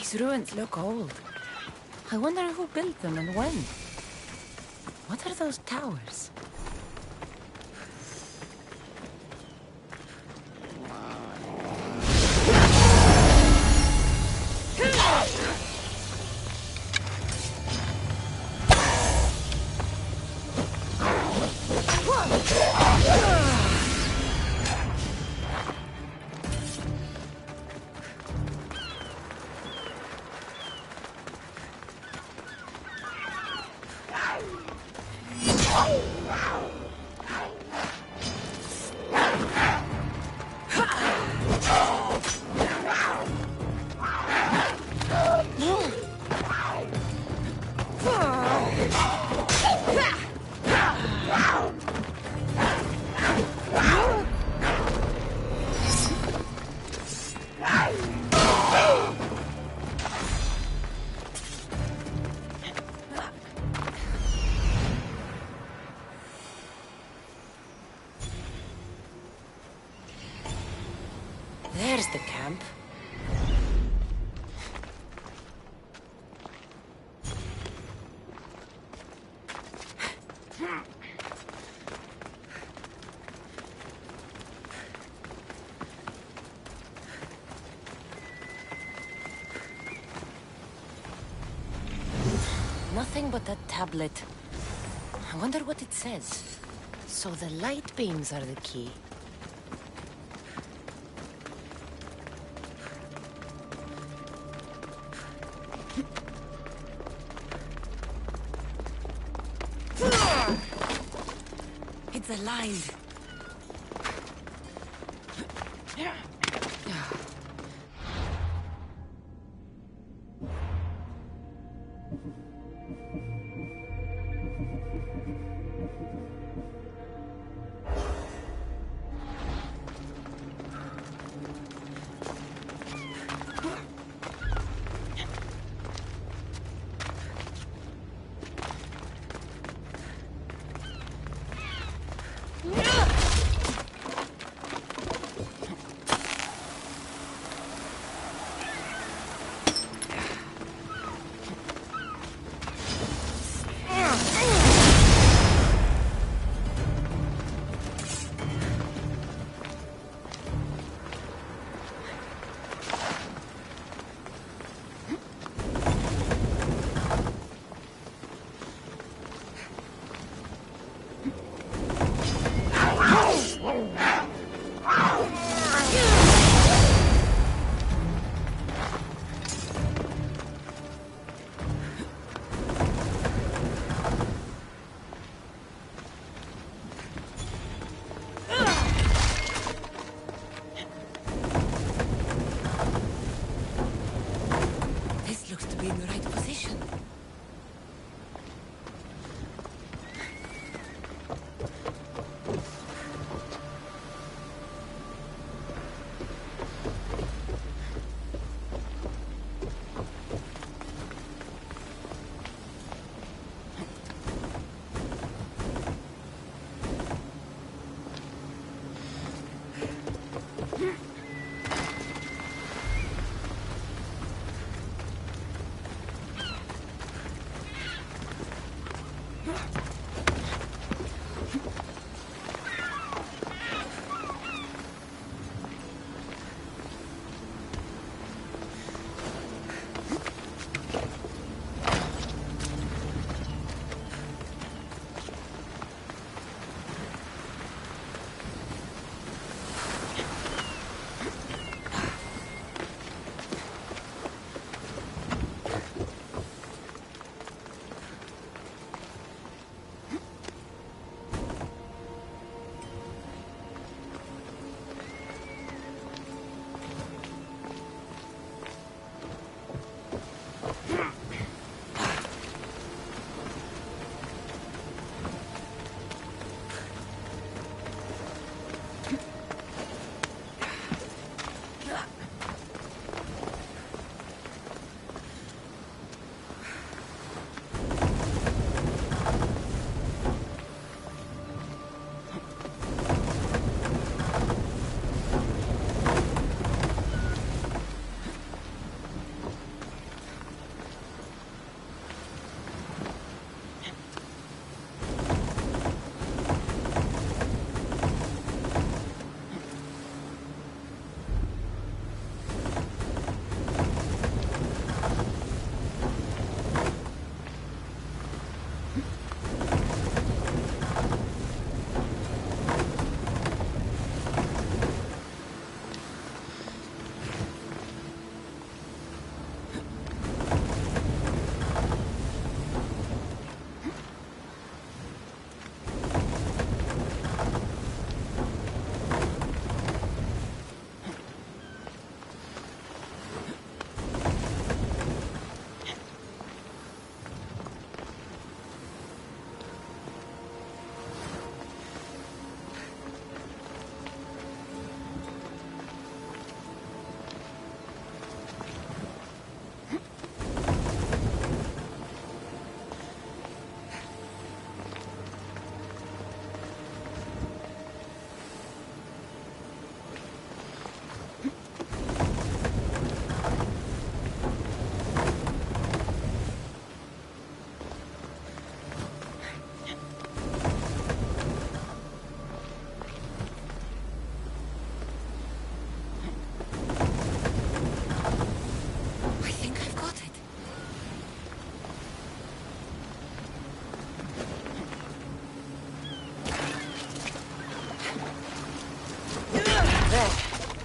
These ruins look old. I wonder who built them and when. What are those towers? There's the camp. Nothing but that tablet. I wonder what it says. So the light beams are the key. It's aligned.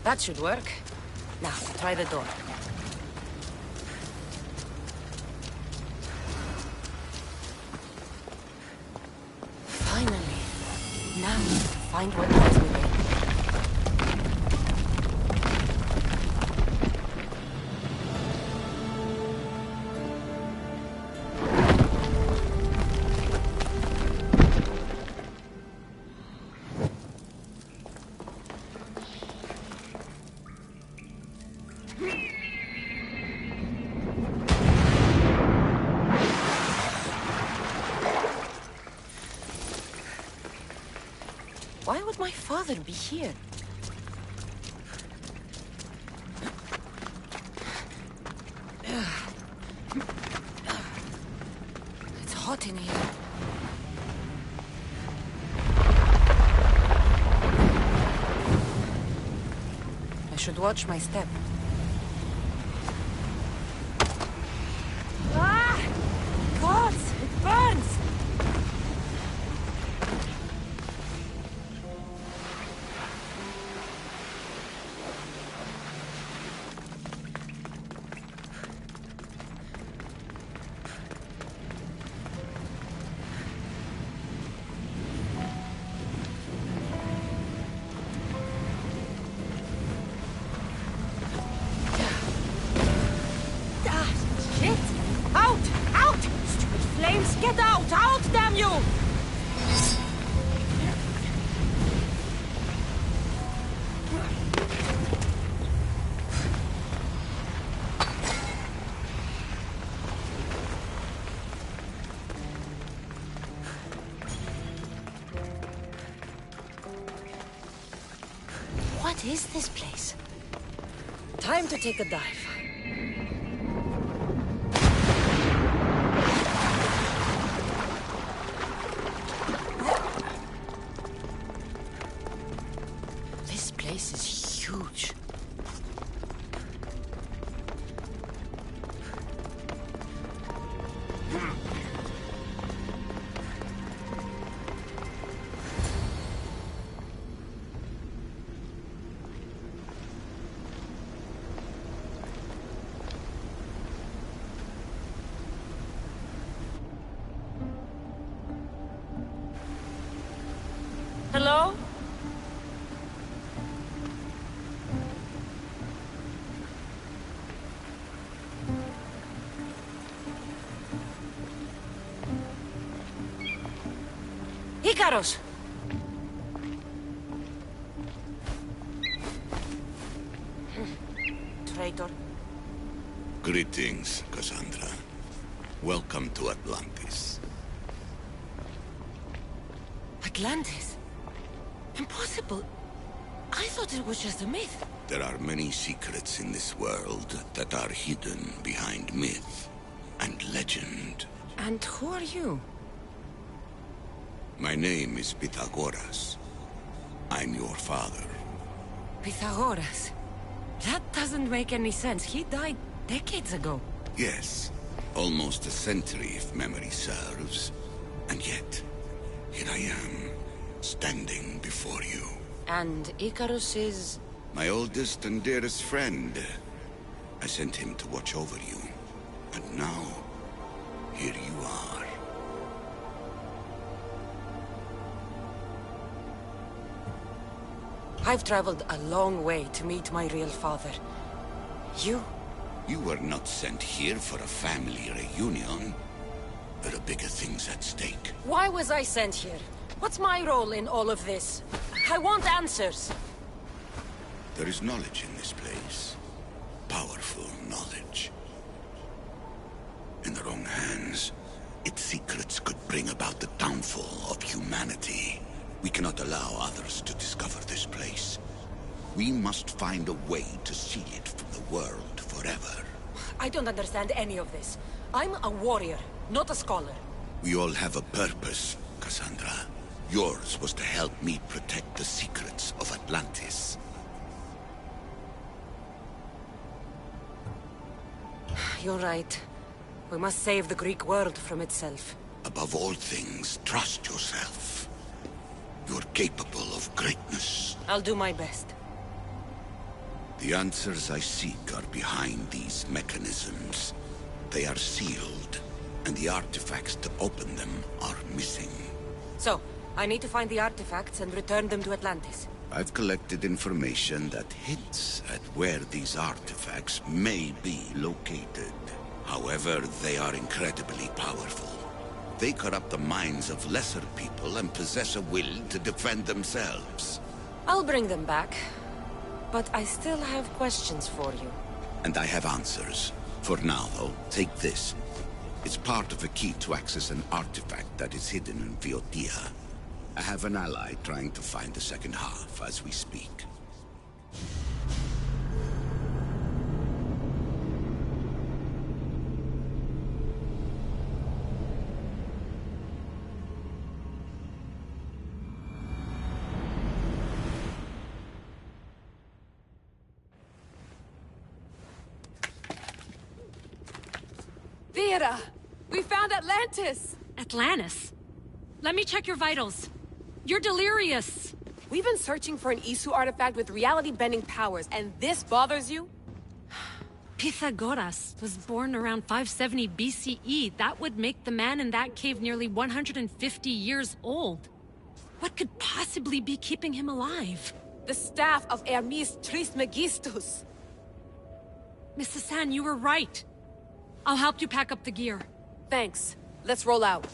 That should work. Now, try the door. Finally. Now, find what lies within. Why would my father be here? It's hot in here. I should watch my step. Ah! God, it burns! Get out! Out, damn you! What is this place? Time to take a dive. This is huge. Hello? Icarus! Traitor. Greetings, Cassandra. Welcome to Atlantis. Atlantis? Impossible. I thought it was just a myth. There are many secrets in this world that are hidden behind myth and legend. And who are you? My name is Pythagoras. I'm your father. Pythagoras? That doesn't make any sense. He died decades ago. Yes, almost a century if memory serves. And yet, here I am, standing before you. And Icarus is... My oldest and dearest friend. I sent him to watch over you. And now, here you are. I've traveled a long way to meet my real father. You? You were not sent here for a family reunion. There are bigger things at stake. Why was I sent here? What's my role in all of this? I want answers. There is knowledge in this place. Powerful knowledge. In the wrong hands, its secrets could bring about the downfall of humanity. We cannot allow others to discover this place. We must find a way to seal it from the world forever. I don't understand any of this. I'm a warrior, not a scholar. We all have a purpose, Cassandra. Yours was to help me protect the secrets of Atlantis. You're right. We must save the Greek world from itself. Above all things, trust yourself. You're capable of greatness. I'll do my best. The answers I seek are behind these mechanisms. They are sealed, and the artifacts to open them are missing. So, I need to find the artifacts and return them to Atlantis. I've collected information that hints at where these artifacts may be located. However, they are incredibly powerful. They corrupt the minds of lesser people and possess a will to defend themselves. I'll bring them back. But I still have questions for you. And I have answers. For now, though, take this. It's part of a key to access an artifact that is hidden in Viotia. I have an ally trying to find the second half as we speak. Vera! We found Atlantis! Atlantis? Let me check your vitals. You're delirious. We've been searching for an Isu artifact with reality-bending powers, and this bothers you? Pythagoras was born around 570 BCE. That would make the man in that cave nearly 150 years old. What could possibly be keeping him alive? The staff of Hermes Trismegistus. Mrs. San, you were right. I'll help you pack up the gear. Thanks. Let's roll out.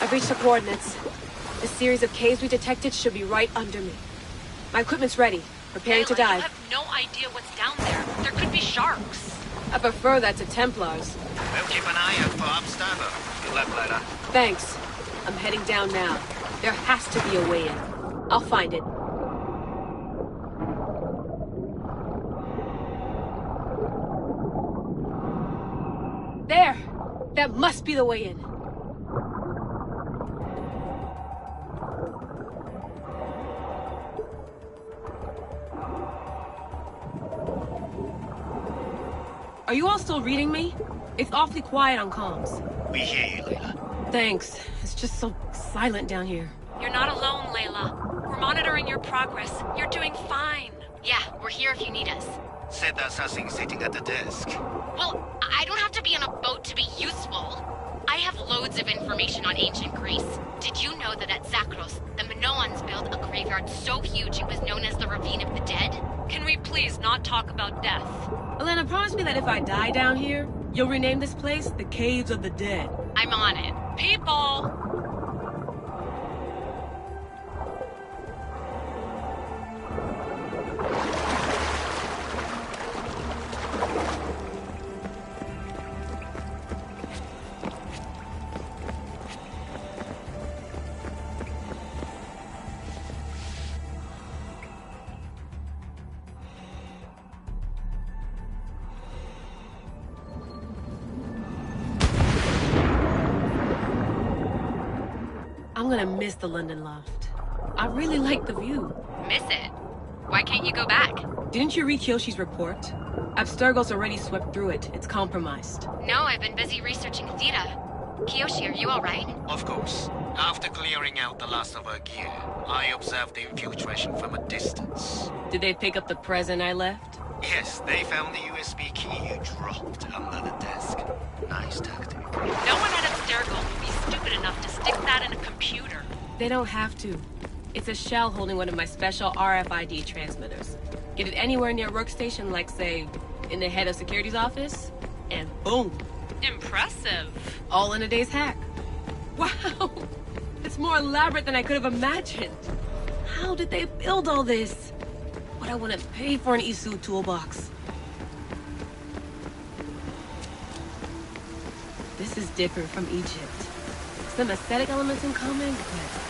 I've reached the coordinates. The series of caves we detected should be right under me. My equipment's ready, preparing to dive. You have no idea what's down there. There could be sharks. I prefer that to Templars. We'll keep an eye out for Obstabber. Good luck, later. Thanks. I'm heading down now. There has to be a way in. I'll find it. There! That must be the way in. Are you all still reading me? It's awfully quiet on comms. We hear you, Layla. Thanks. It's just so silent down here. You're not alone, Layla. We're monitoring your progress. You're doing fine. Yeah, we're here if you need us. Said that's something sitting at the desk. Well, I don't have to be on a boat to be useful. I have loads of information on ancient Greece. Did you know that at Zakros, the Minoans built a graveyard so huge it was known as the Ravine of the Dead? Can we please not talk about death? Elena, promise me that if I die down here, you'll rename this place the Caves of the Dead. I'm on it. People! I'm gonna miss the London loft. I really like the view. Miss it. Why can't you go back? Didn't you read Kyoshi's report? Abstergo's already swept through it. It's compromised. No, I've been busy researching Theta. Kiyoshi, are you alright? Of course. After clearing out the last of her gear, I observed the infiltration from a distance. Did they pick up the present I left? Yes, they found the USB key you dropped under the desk. Nice tactic. No one at Abstergo would be stupid enough to stick that in a computer. They don't have to. It's a shell holding one of my special RFID transmitters. Get it anywhere near a workstation, like, say, in the head of security's office, and boom! Impressive. All in a day's hack. Wow! It's more elaborate than I could have imagined. How did they build all this? What I want to pay for an Isu toolbox. This is different from Egypt. Some aesthetic elements in common, but...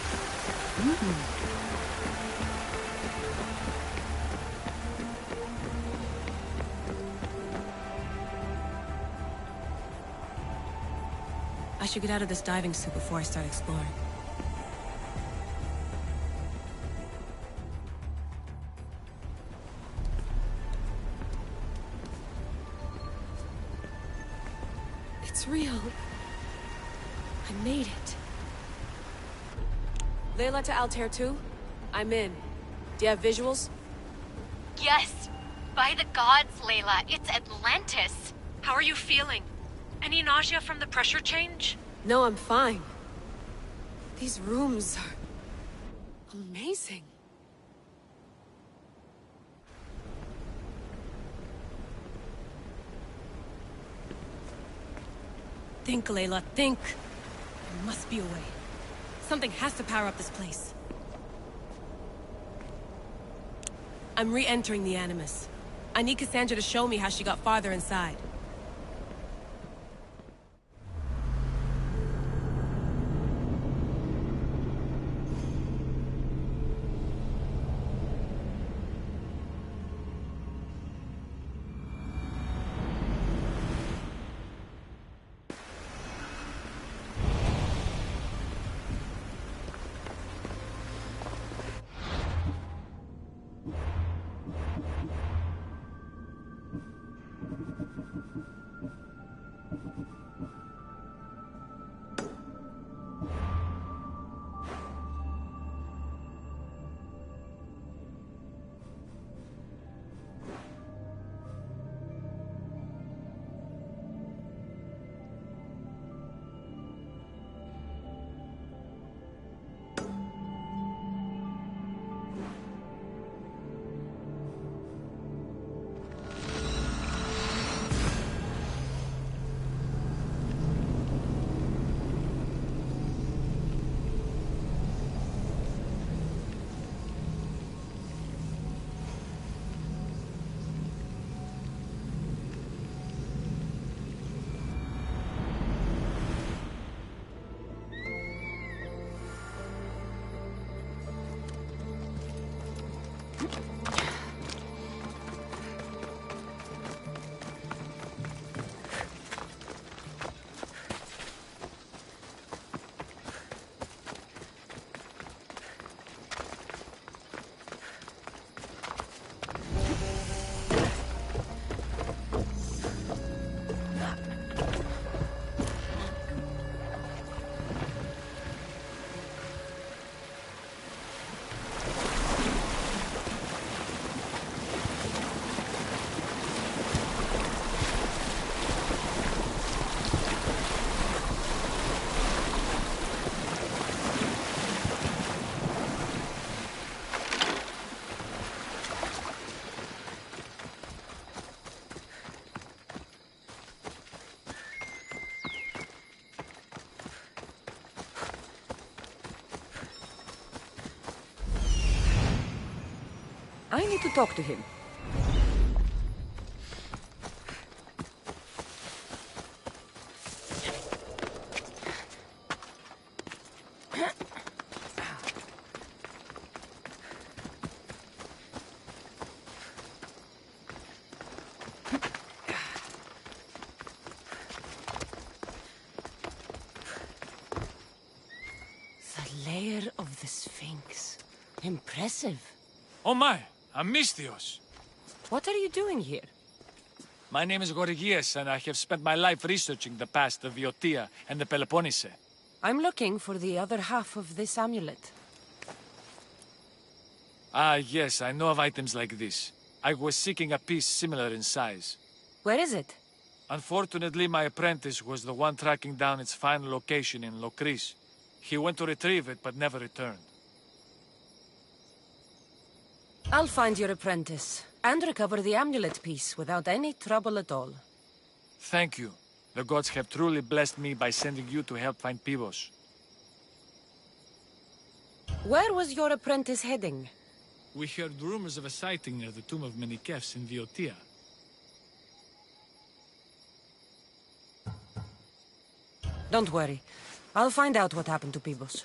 I should get out of this diving suit before I start exploring. It's real. I made it. Layla to Altair 2? I'm in. Do you have visuals? Yes! By the gods, Layla, it's Atlantis! How are you feeling? Any nausea from the pressure change? No, I'm fine. These rooms are amazing. Think, Layla, think. There must be a way. Something has to power up this place. I'm re-entering the Animus. I need Cassandra to show me how she got farther inside. I need to talk to him. The lair of the Sphinx. Impressive. Oh my, Amistios! What are you doing here? My name is Gorgias, and I have spent my life researching the past of Viotia and the Peloponnese. I'm looking for the other half of this amulet. Ah, yes, I know of items like this. I was seeking a piece similar in size. Where is it? Unfortunately, my apprentice was the one tracking down its final location in Locris. He went to retrieve it, but never returned. I'll find your apprentice, and recover the amulet piece without any trouble at all. Thank you. The gods have truly blessed me by sending you to help find Pivos. Where was your apprentice heading? We heard rumors of a sighting near the tomb of Menikefs in Viotia. Don't worry. I'll find out what happened to Pibos.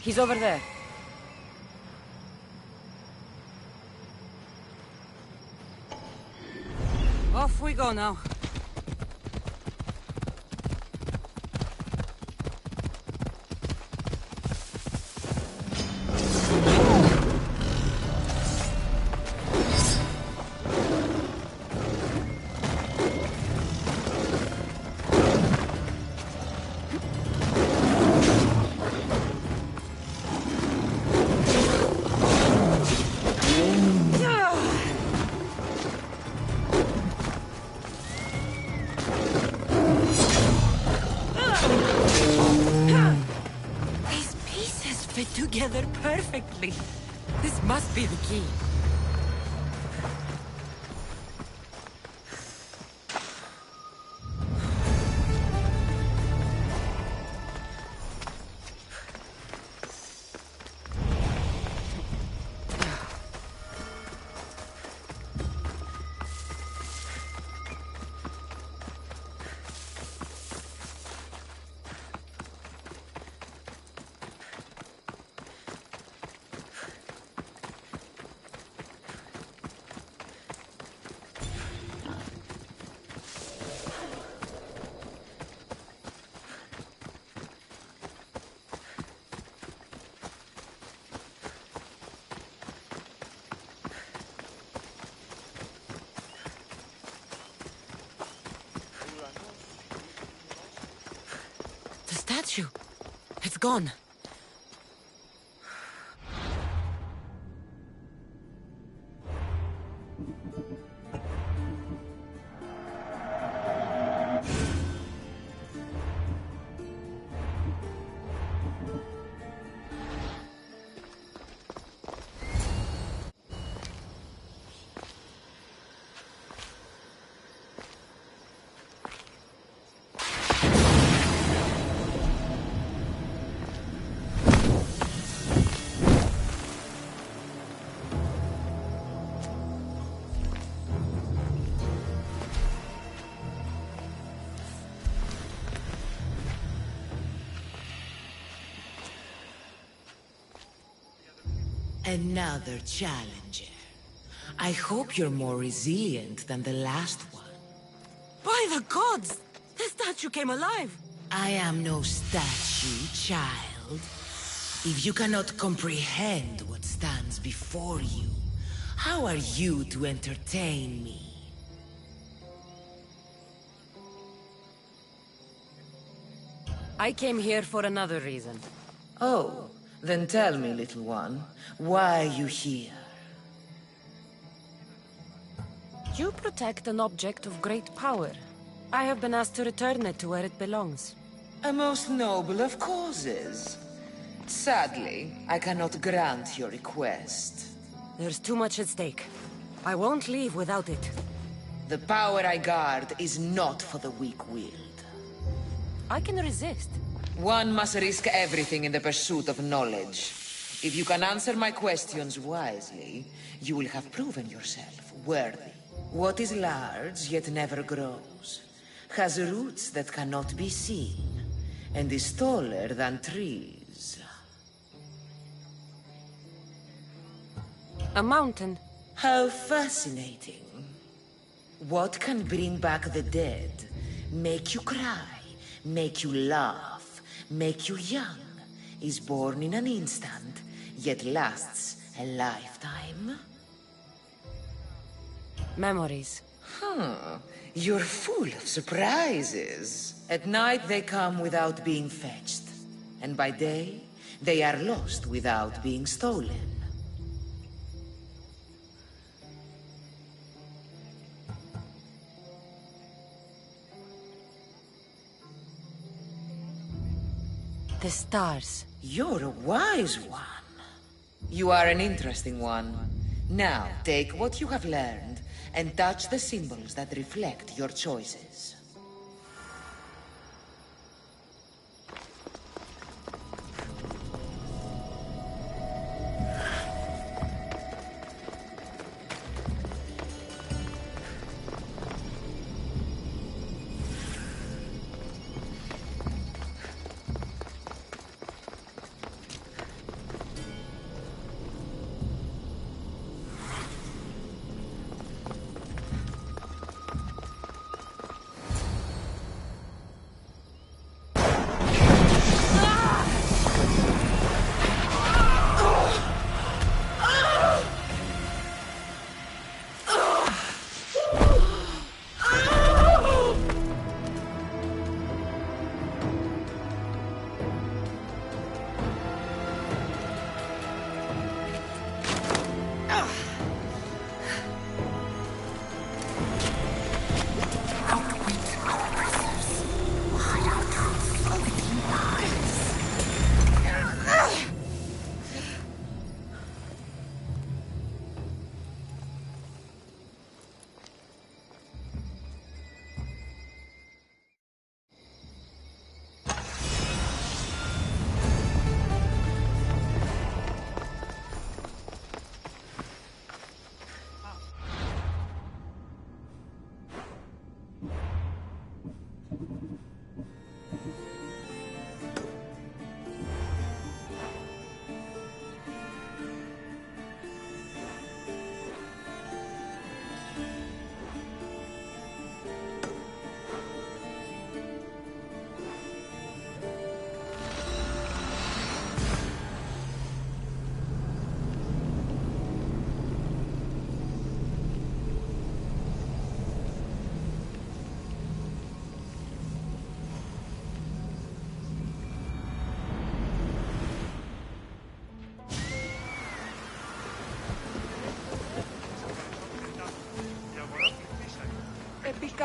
He's over there. Off we go now. Together perfectly. This must be the key. Statue. It's gone. Another challenger. I hope you're more resilient than the last one. By the gods! The statue came alive! I am no statue, child. If you cannot comprehend what stands before you, how are you to entertain me? I came here for another reason. Oh. Then tell me, little one, why are you here? You protect an object of great power. I have been asked to return it to where it belongs. A most noble of causes. Sadly, I cannot grant your request. There's too much at stake. I won't leave without it. The power I guard is not for the weak-willed. I can resist. One must risk everything in the pursuit of knowledge. If you can answer my questions wisely, you will have proven yourself worthy. What is large yet never grows, has roots that cannot be seen, and is taller than trees. A mountain. How fascinating. What can bring back the dead, make you cry, make you laugh, make you young, is born in an instant, yet lasts a lifetime? Memories. You're full of surprises. At night they come without being fetched, and by day they are lost without being stolen. The stars. You're a wise one. You are an interesting one. Now, take what you have learned and touch the symbols that reflect your choices.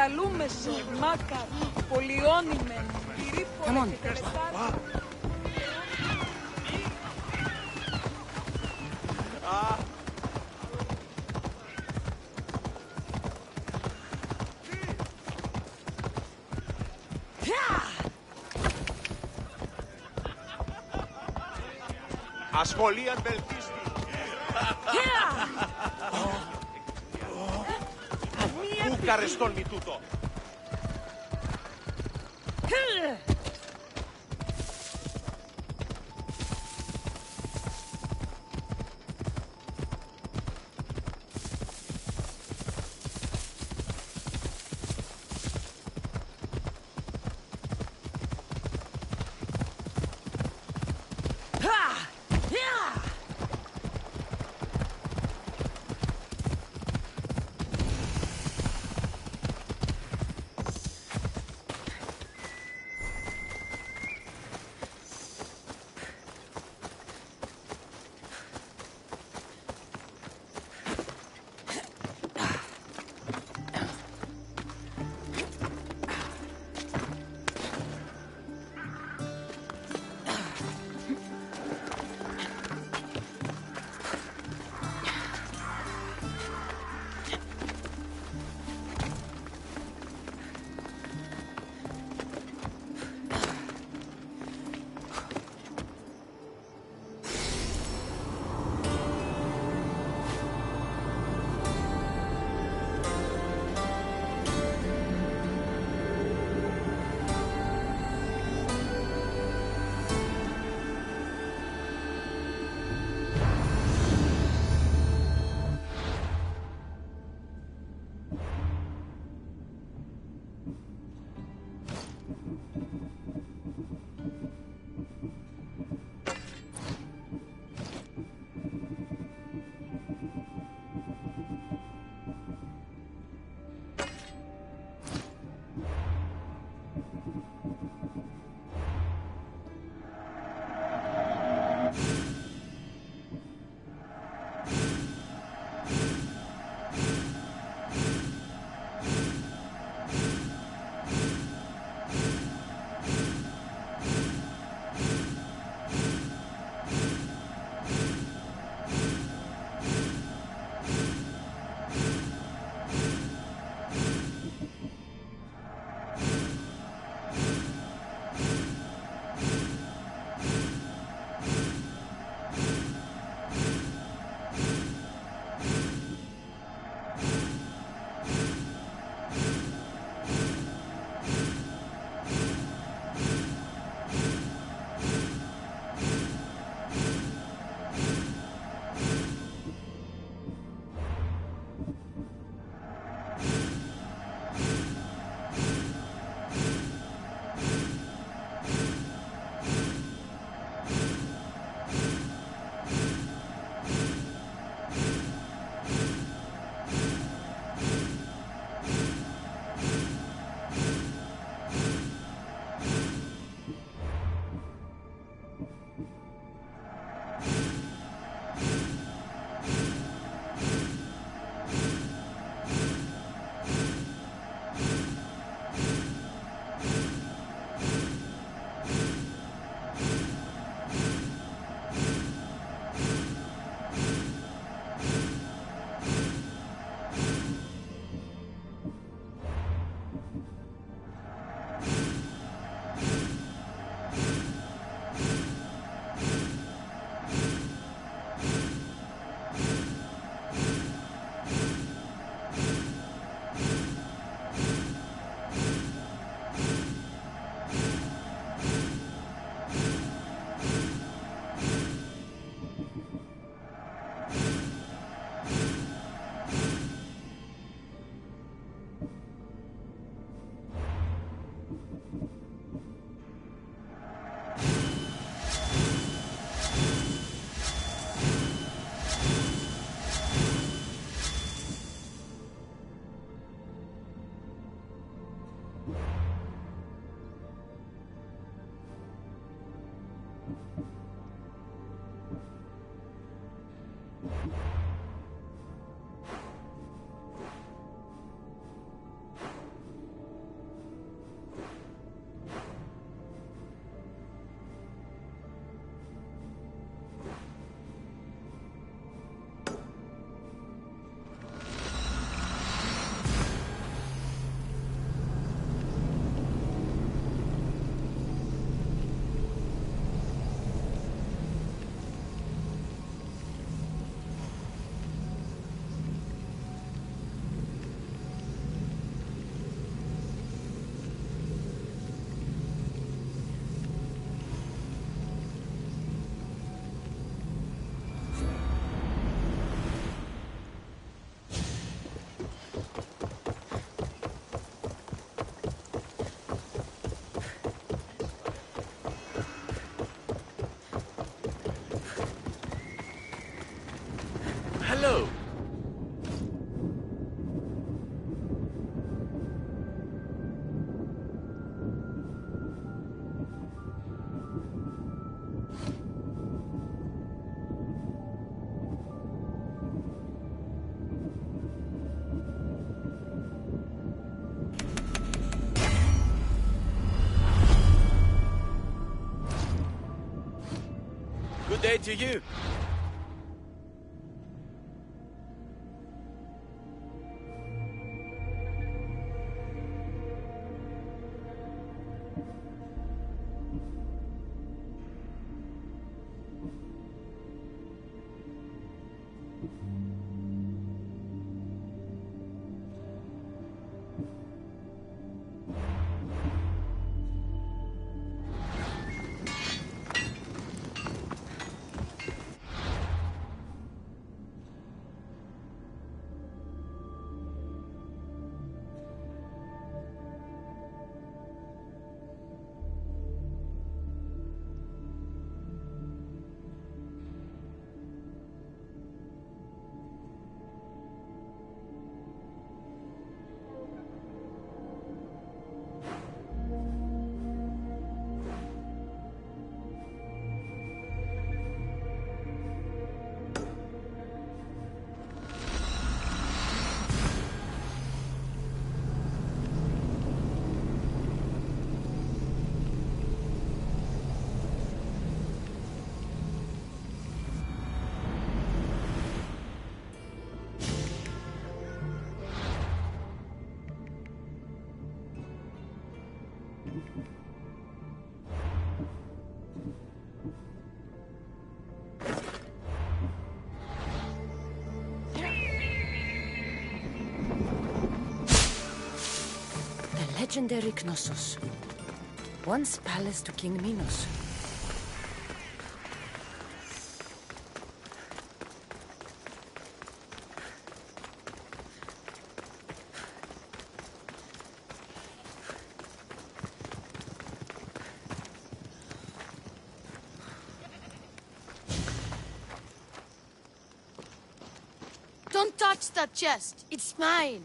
Καλούμε σε μάκα, πολυώνυμε, πυρήπολε και τελετάρι. Ασχολίαν βελτίστη. Πού καρεστόν μη τούτο. day to you. Legendary Knossos. Once palace to King Minos. Don't touch that chest. It's mine.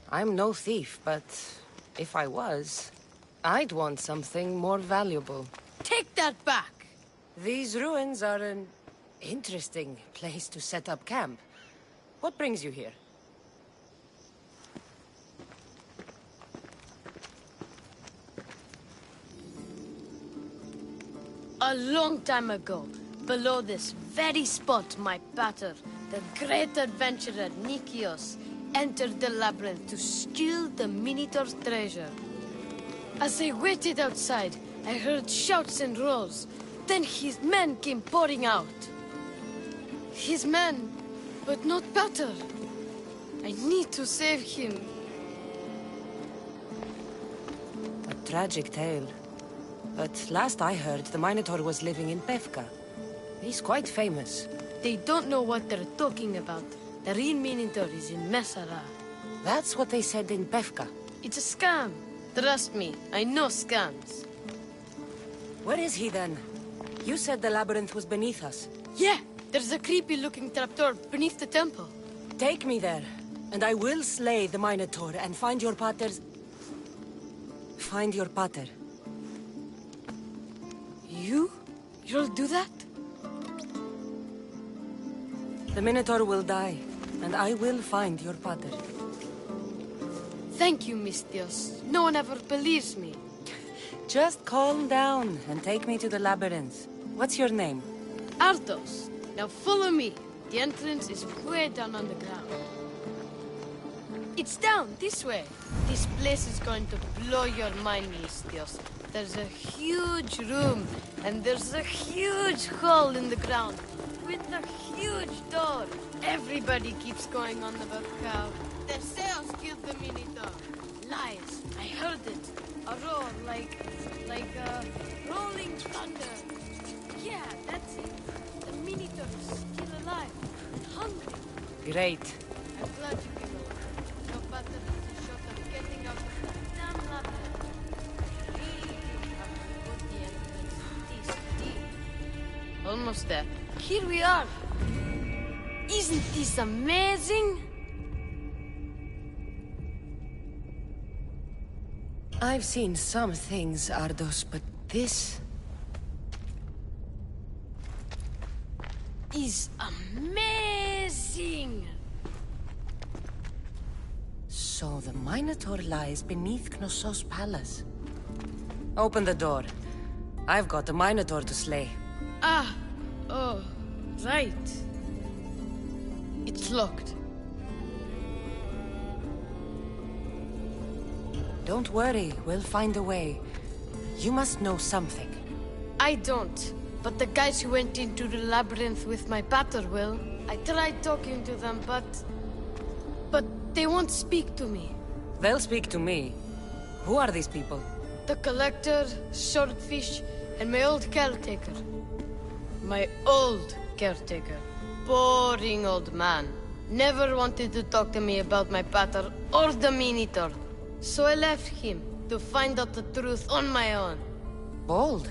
I'm no thief, but if I was, I'd want something more valuable. Take that back! These ruins are an interesting place to set up camp. What brings you here? A long time ago, below this very spot, my pater, the great adventurer Nikios, entered the labyrinth to steal the Minotaur's treasure. As I waited outside, I heard shouts and roars. Then his men came pouring out. His men, but not pater. I need to save him. A tragic tale. But last I heard, the Minotaur was living in Pevka. He's quite famous. They don't know what they're talking about. The real Minotaur is in Messara. That's what they said in Pevka. It's a scam. Trust me, I know scams. Where is he then? You said the labyrinth was beneath us. Yeah, there's a creepy-looking trapdoor beneath the temple. Take me there, and I will slay the Minotaur and find your pater's... Find your pater. You'll do that? The Minotaur will die, and I will find your pater. Thank you, Mistios. No one ever believes me. Just calm down and take me to the labyrinth. What's your name? Ardos. Now follow me. The entrance is way down on the ground. It's down, this way. This place is going to blow your mind, Mistios. There's a huge room, and there's a huge hole in the ground, with a huge door. Everybody keeps going on about how their sails killed the Minotaur. Lies. I heard it. A roar like rolling thunder. Yeah, that's it. The Minotaur is still alive and hungry. Great. I'm glad you came along. No better than a shot of getting out of that damn labyrinth. Really do have to put the entrance this deep. Almost there. Here we are. Isn't this amazing? I've seen some things, Ardos, but this... is amazing! Sing! So the Minotaur lies beneath Knossos' palace. Open the door. I've got a Minotaur to slay. Ah! Oh, right. It's locked. Don't worry, we'll find a way. You must know something. I don't. But the guys who went into the labyrinth with my pater will. I tried talking to them, but they won't speak to me. They'll speak to me. Who are these people? The Collector, Swordfish, and my old caretaker. My old caretaker. Boring old man. Never wanted to talk to me about my pater or the Minotaur. So I left him to find out the truth on my own. Bold.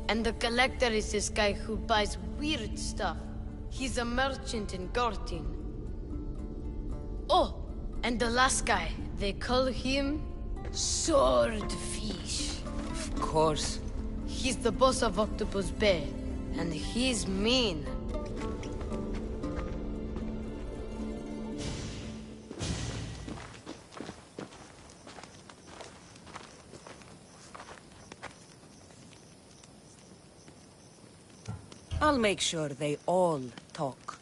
And the Collector is this guy who buys weird stuff. He's a merchant in Gortin. Oh, and the last guy, they call him Swordfish. Of course. He's the boss of Octopus Bay, and he's mean. I'll make sure they all talk.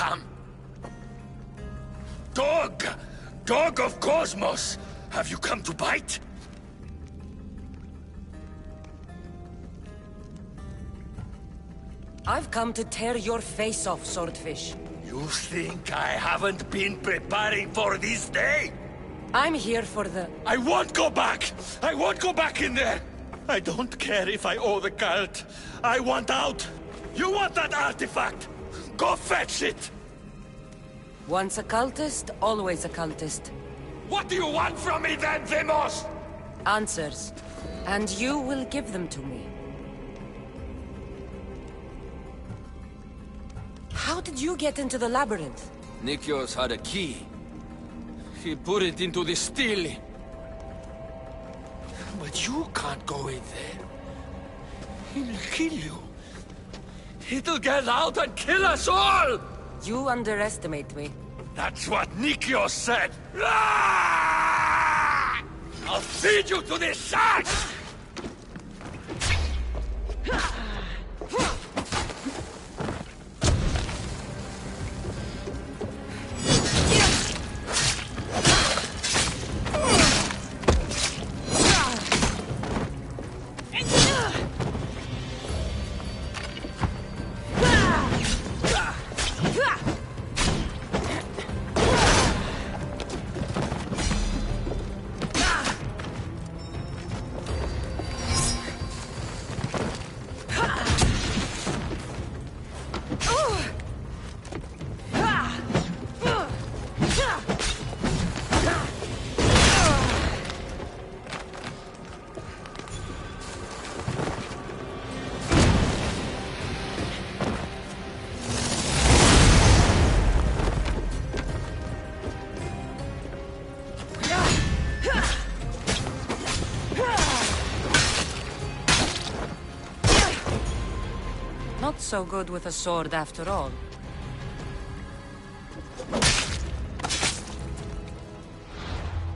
come. Dog! Dog of Cosmos! Have you come to bite? I've come to tear your face off, Swordfish. You think I haven't been preparing for this day? I'm here for the... I won't go back! I won't go back in there! I don't care if I owe the cult. I want out! You want that artifact? Go fetch it! Once a cultist, always a cultist. What do you want from me then, Vimos? Answers. And you will give them to me. How did you get into the labyrinth? Nikios had a key. He put it into the steel. But you can't go in there. He'll kill you. It'll get out and kill us all! You underestimate me. That's what Nikios said! Ah! I'll feed you to the sharks! Not so good with a sword after all.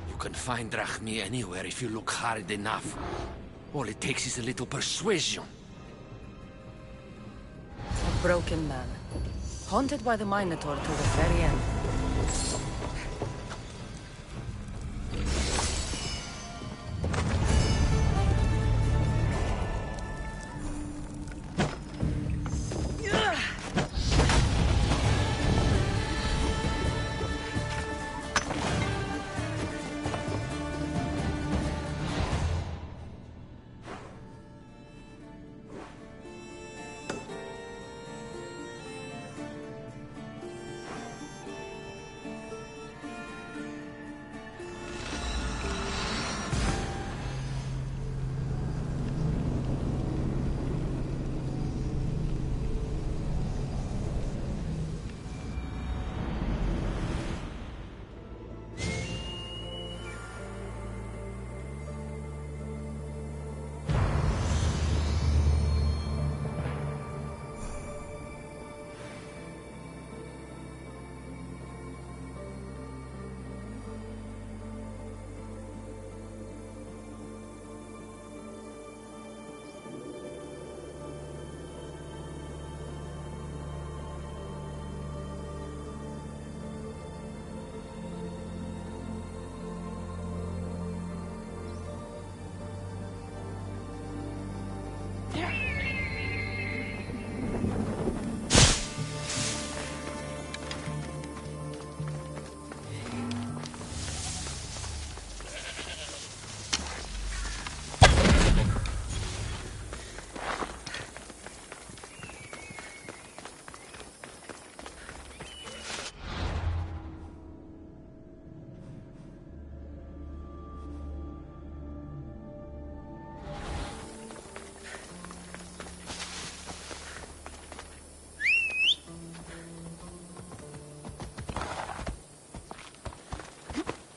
You can find Drachmi anywhere if you look hard enough. All it takes is a little persuasion. A broken man. Haunted by the Minotaur to the very end.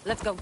Let's go.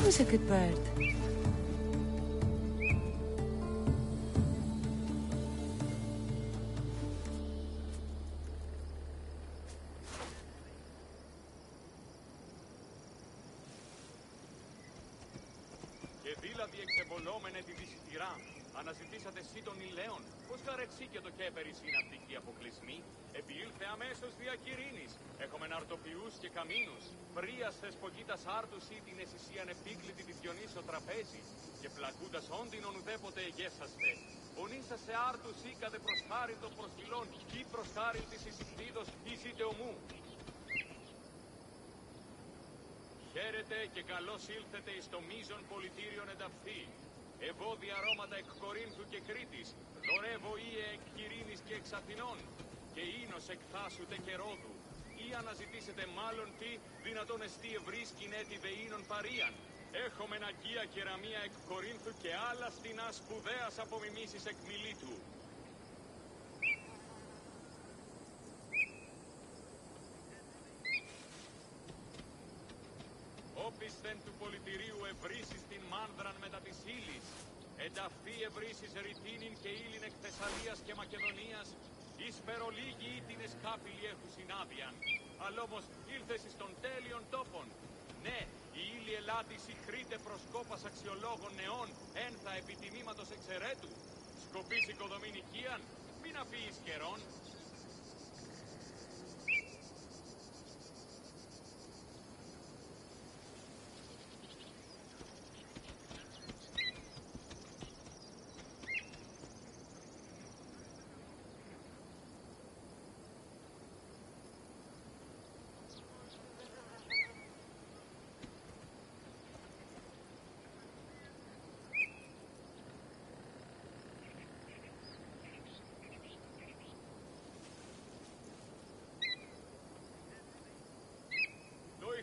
was a good bird. Και δηλαδή εξεβολόμενε τη δυσιτηρά. Αναζητήσατε εσύ των ηλαίων. Πώς καρεξίκε το κέπερις είναι αυτικοί αποκλεισμοί. Επήλθε αμέσως διακυρήνης. Έχουμε ναρτοποιούς και καμίνους. Πρίας θεσπογήτας άρτους ή την εσυσίαν επίκλητη τη Διονύσιο τραπέζι. Και πλακούντας όντινον ουδέποτε εγέσαστε. Ονίσας σε άρτους ήκατε προς χάριν των προσφυλών ή προς χάριν της εισηπτίδος ή ζήτεομού. Χαίρετε και καλώς ήλθετε εις το μείζον πολιτήριον ενταυθή. Ευώδη αρώματα εκ Κορίνθου και Κρήτης, δωρεύω ήε εκ Κυρίνης και εξ Αθηνών, και ίνος εκ Θάσου και Ρόδου. Ή αναζητήσετε μάλλον τι δυνατόν εστί ευρύς κοινέτη δεΐνων παρίαν. Έχομεν αγία κεραμία εκ Κορίνθου και άλλα στινά σπουδαίας απομιμήσεις εκ Μιλήτου. Όπισθεν του πολιτηρίου ευρύσεις την μάνδραν μετά της ύλης. Ενταφή ευρύσεις ρητίνην και ύλην εκ Θεσσαλίας και Μακεδονίας. Εις περολίγοι ή την εσκάπηλοι έχουν συνάδειαν. Αλλά όμως ήλθες εις των τέλειων τόπων. Ναι, η ύλη ελάτης ηχρείται προς κόπας αξιολόγων νεών, ένθα επιτιμήματος εξαιρέτου. Σκοπής οικοδομήν οικίαν, μην αφήσεις καιρόν.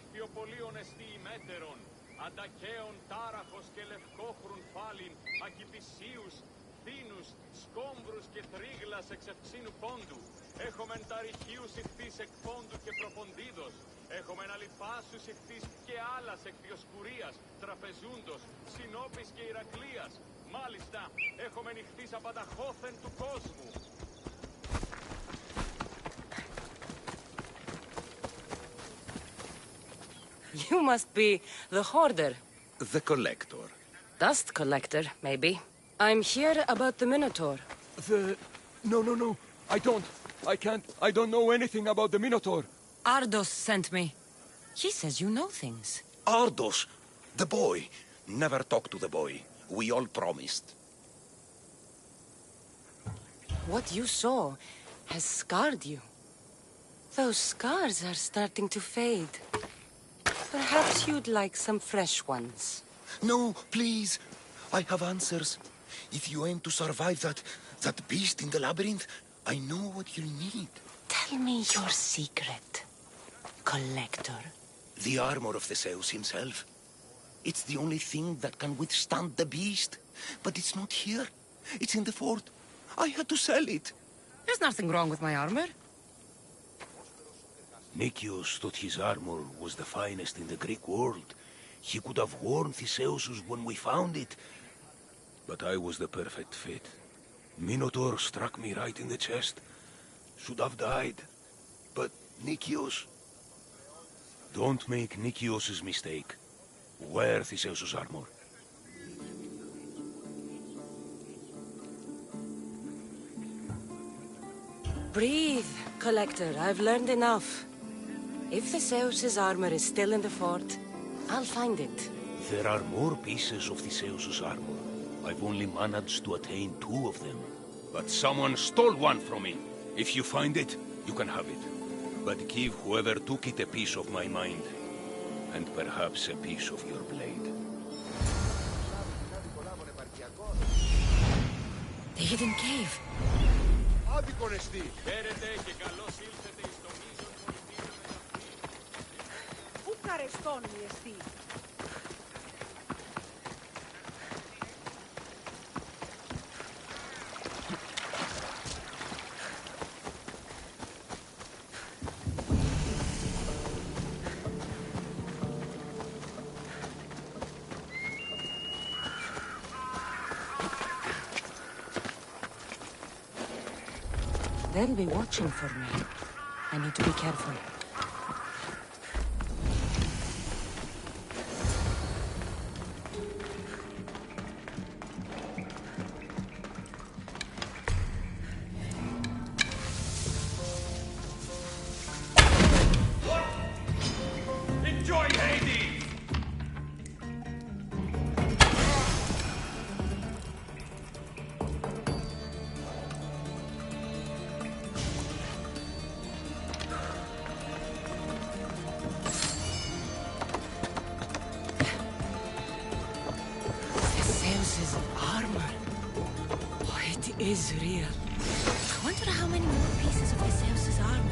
Ιχθιοπολίων εστί ημέτερον, αντακαίων τάραχος και λευκόχρουν φάλιν, ακυπησίους, θήνους, σκόμβρους και τρίγλας εξ ευξήνου πόντου. Έχομεν ταριχίους ηχθείς εκ πόντου και προποντίδος. Έχομεν αλιπάσους ηχθείς και άλλας εκ Διοσκουρίας, τραπεζούντος, Συνόπης και Ηρακλείας. Μάλιστα, έχομεν ηχθείς απανταχώθεν του κόσμου. You must be the hoarder. The collector. Dust collector, maybe. I'm here about the Minotaur. No. I can't. I don't know anything about the Minotaur. Ardos sent me. He says you know things. Ardos, the boy. Never talk to the boy. We all promised. What you saw has scarred you. Those scars are starting to fade. Perhaps you'd like some fresh ones. No, please. I have answers. If you aim to survive that beast in the labyrinth, I know what you'll need. Tell me your secret, Collector. The armor of Theseus himself. It's the only thing that can withstand the beast. But it's not here. It's in the fort. I had to sell it. There's nothing wrong with my armor. Nicias thought his armor was the finest in the Greek world. He could have worn Theseus's when we found it. But I was the perfect fit. Minotaur struck me right in the chest. Should have died. But Nicias... Don't make Nicias' mistake. Wear Theseus' armor. Breathe, Collector. I've learned enough. If Theseus' armor is still in the fort, I'll find it. There are more pieces of Theseus' armor. I've only managed to attain 2 of them. But someone stole one from me. If you find it, you can have it. But give whoever took it a piece of my mind. And perhaps a piece of your blade. The hidden cave. Άδικον εστί. Χαίρετε και καλώς ήλθετε εις το μείζον πολιτήριο μεταυθή. Πού καρεστώνει εστί. They'll be watching for me. I need to be careful. Enjoy Hades! Theseus's armor. Oh, it is real. I wonder how many more pieces of Theseus's armor.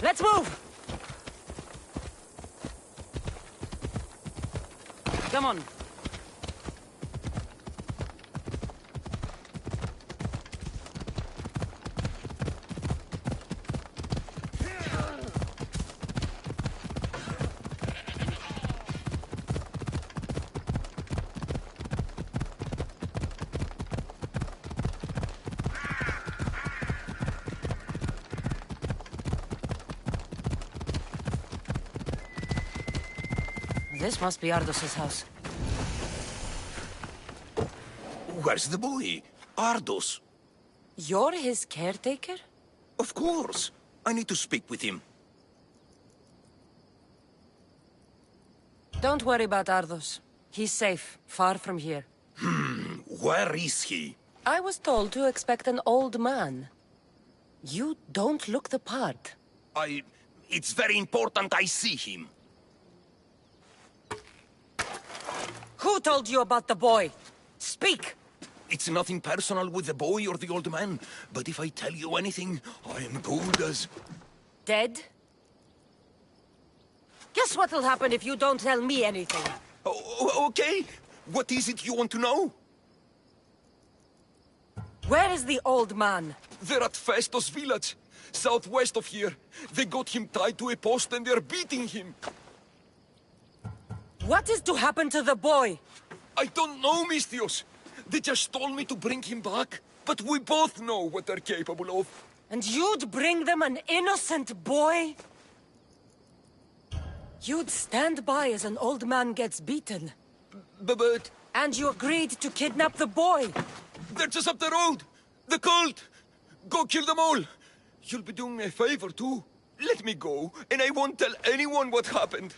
Let's move! Come on. This must be Ardos's house. Where's the boy? Ardos. You're his caretaker? Of course. I need to speak with him. Don't worry about Ardos. He's safe, far from here. Where is he? I was told to expect an old man. You don't look the part. It's very important I see him. Who told you about the boy? Speak! It's nothing personal with the boy or the old man, but if I tell you anything, I am good as... Dead? Guess what'll happen if you don't tell me anything? Okay. What is it you want to know? Where is the old man? They're at Festos village, southwest of here. They got him tied to a post and they're beating him. What is to happen to the boy? I don't know, Mistios. They just told me to bring him back. But we both know what they're capable of. And you'd bring them an innocent boy? You'd stand by as an old man gets beaten. But... And you agreed to kidnap the boy. They're just up the road. The cult. Go kill them all. You'll be doing me a favor, too. Let me go, and I won't tell anyone what happened.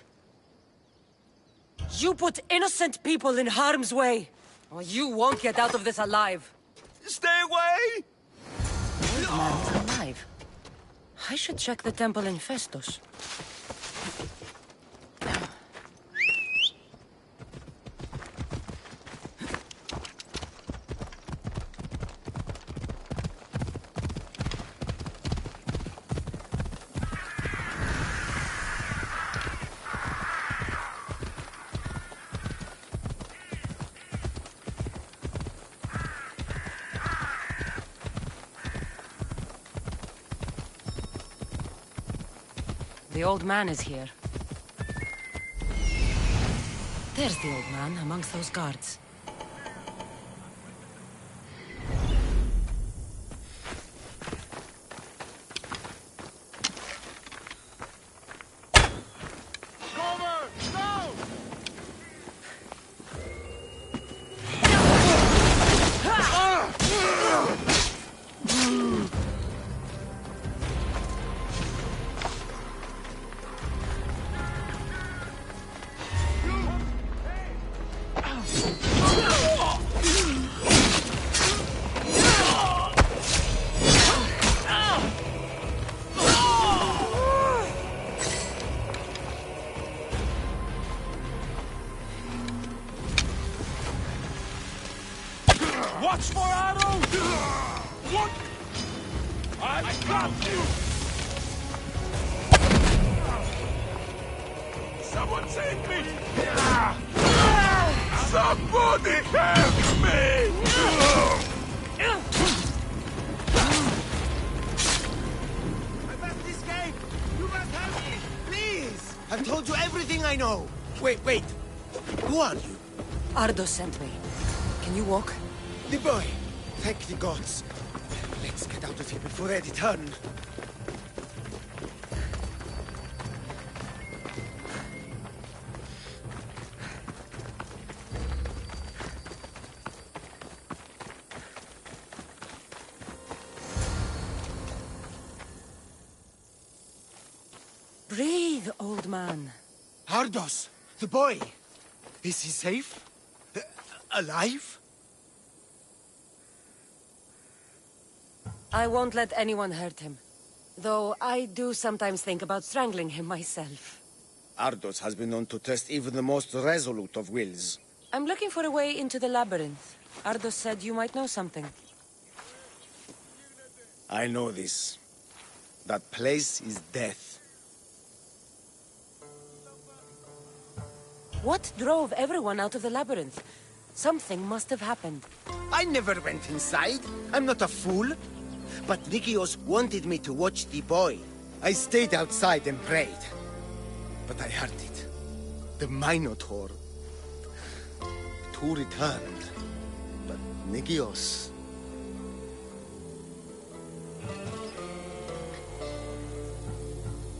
You put innocent people in harm's way. Or you won't get out of this alive. Stay away! Old man's alive. I should check the temple in Festos. The old man is here. There's the old man amongst those guards. Watch for arrows! What? I got you! Someone save me! Somebody help me! I must escape! You must help me! Please! I've told you everything I know! Wait. Who are you? Ardo sent me. Can you walk? The boy. Thank the gods. Let's get out of here before they return. Breathe, old man. Ardos, the boy. Is he safe? Alive? I won't let anyone hurt him. Though I do sometimes think about strangling him myself. Ardos has been known to test even the most resolute of wills. I'm looking for a way into the labyrinth. Ardos said you might know something. I know this. That place is death. What drove everyone out of the labyrinth? Something must have happened. I never went inside. I'm not a fool. But Nikios wanted me to watch the boy. I stayed outside and prayed. But I heard it. The Minotaur. Two returned. But Nikios...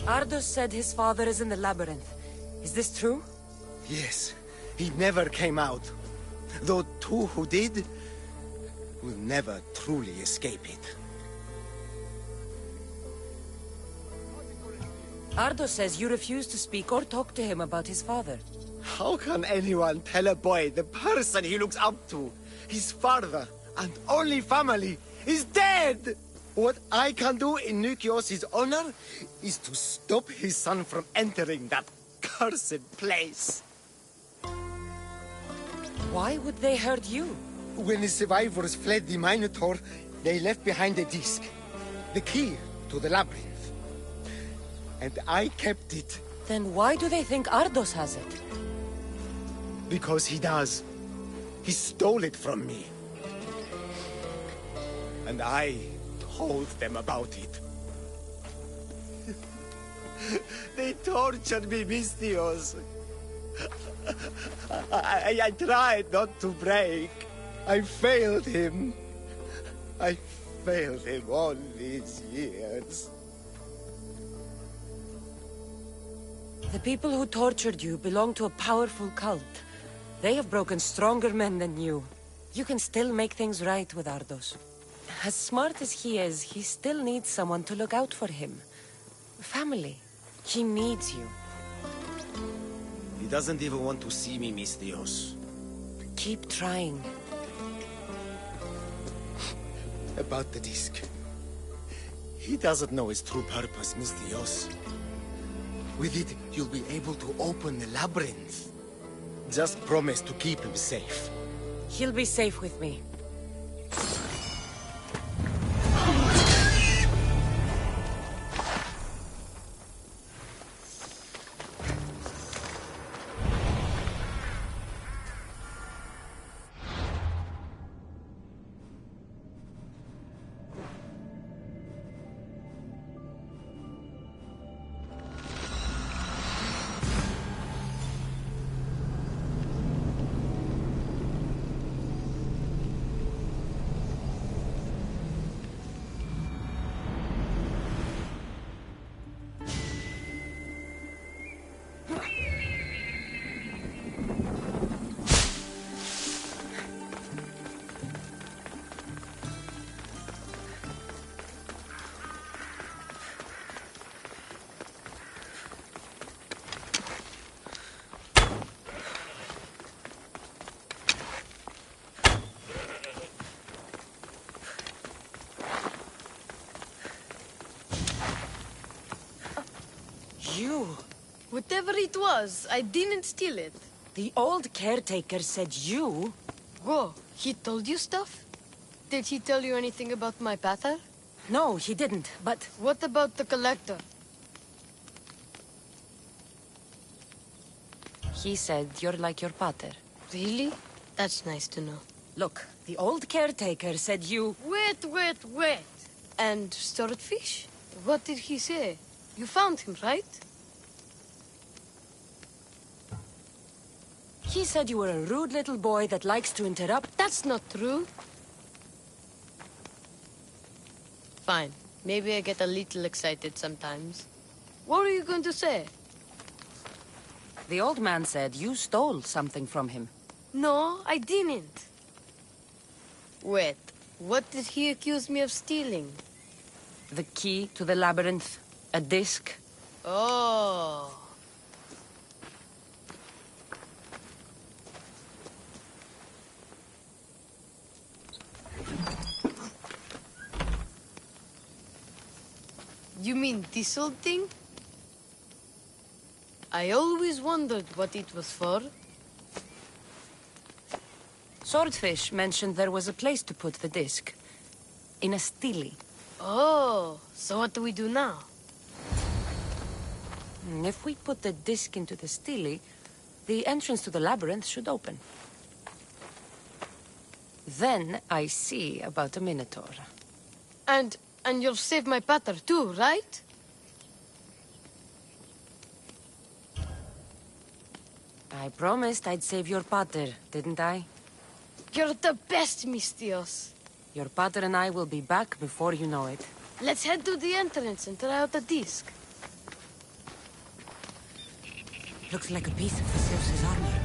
Ardos said his father is in the labyrinth. Is this true? Yes. He never came out. Though two who did... will never truly escape it. Ardos says you refuse to speak or talk to him about his father. How can anyone tell a boy the person he looks up to, his father and only family, is dead? What I can do in Nikios' honor is to stop his son from entering that cursed place. Why would they hurt you? When the survivors fled the Minotaur, they left behind a disc. The key to the labyrinth. And I kept it. Then why do they think Ardos has it? Because he does. He stole it from me. And I told them about it. They tortured me, Mystios. I tried not to break. I failed him. I failed him all these years. The people who tortured you belong to a powerful cult. They have broken stronger men than you. You can still make things right with Ardos. As smart as he is, he still needs someone to look out for him. Family. He needs you. He doesn't even want to see me, Mystios. Keep trying. About the disc. He doesn't know its true purpose, Mystios. With it, you'll be able to open the labyrinth. Just promise to keep him safe. He'll be safe with me. You! Whatever it was, I didn't steal it. The old caretaker said you... Whoa, he told you stuff? Did he tell you anything about my pater? No, he didn't, but... What about the collector? He said you're like your pater. Really? That's nice to know. Look, the old caretaker said you... Wait. And swordfish? What did he say? You found him, right? He said you were a rude little boy that likes to interrupt. That's not true. Fine. Maybe I get a little excited sometimes. What were you going to say? The old man said you stole something from him. No, I didn't. Wait, what did he accuse me of stealing? The key to the labyrinth. A disc. Oh. You mean this old thing? I always wondered what it was for. Swordfish mentioned there was a place to put the disc. In a stele. Oh, so what do we do now? If we put the disc into the stele, the entrance to the labyrinth should open. Then I see about a minotaur. And you'll save my pater too, right? I promised I'd save your pater, didn't I? You're the best, Mistios. Your pater and I will be back before you know it. Let's head to the entrance and try out the disc. Looks like a piece of Theseus's armor.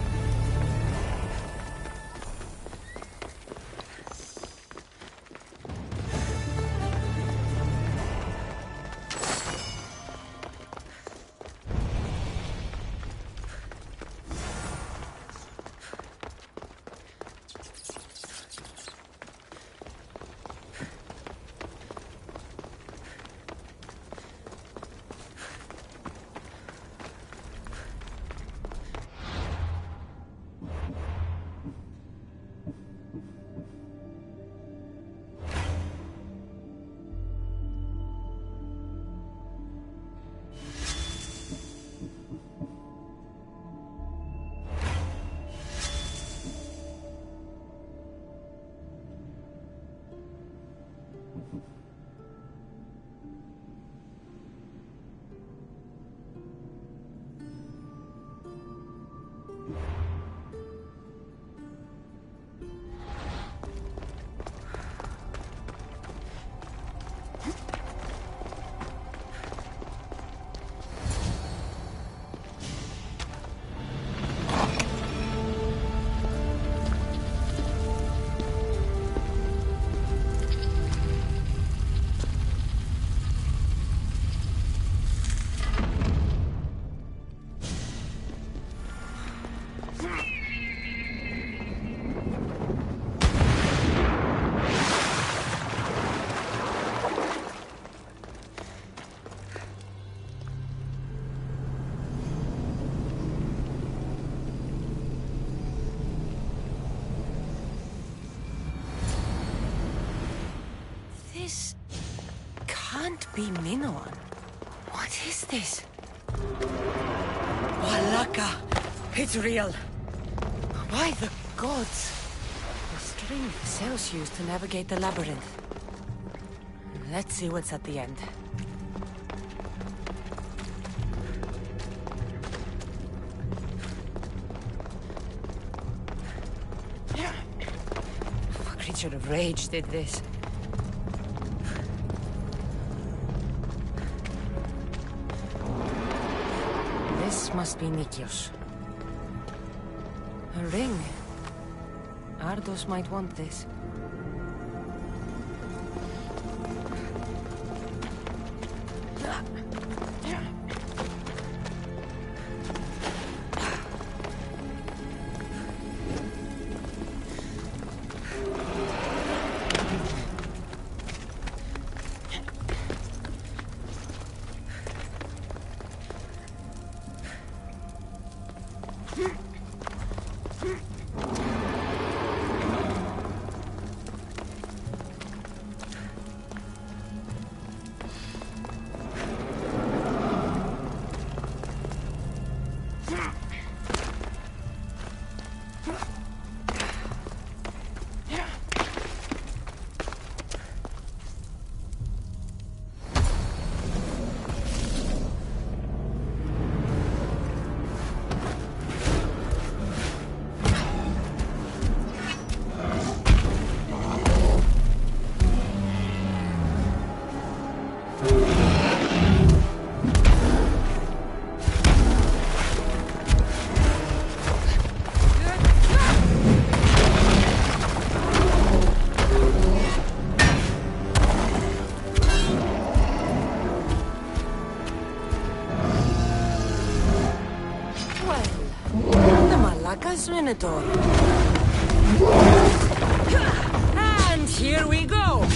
This can't be Minoan. What is this? Walaka! It's real! By the gods! The string Zeus used to navigate the labyrinth. Let's see what's at the end. A creature of rage did this. This must be Nikios. A ring. Ardos might want this. Minotaur. And here we go!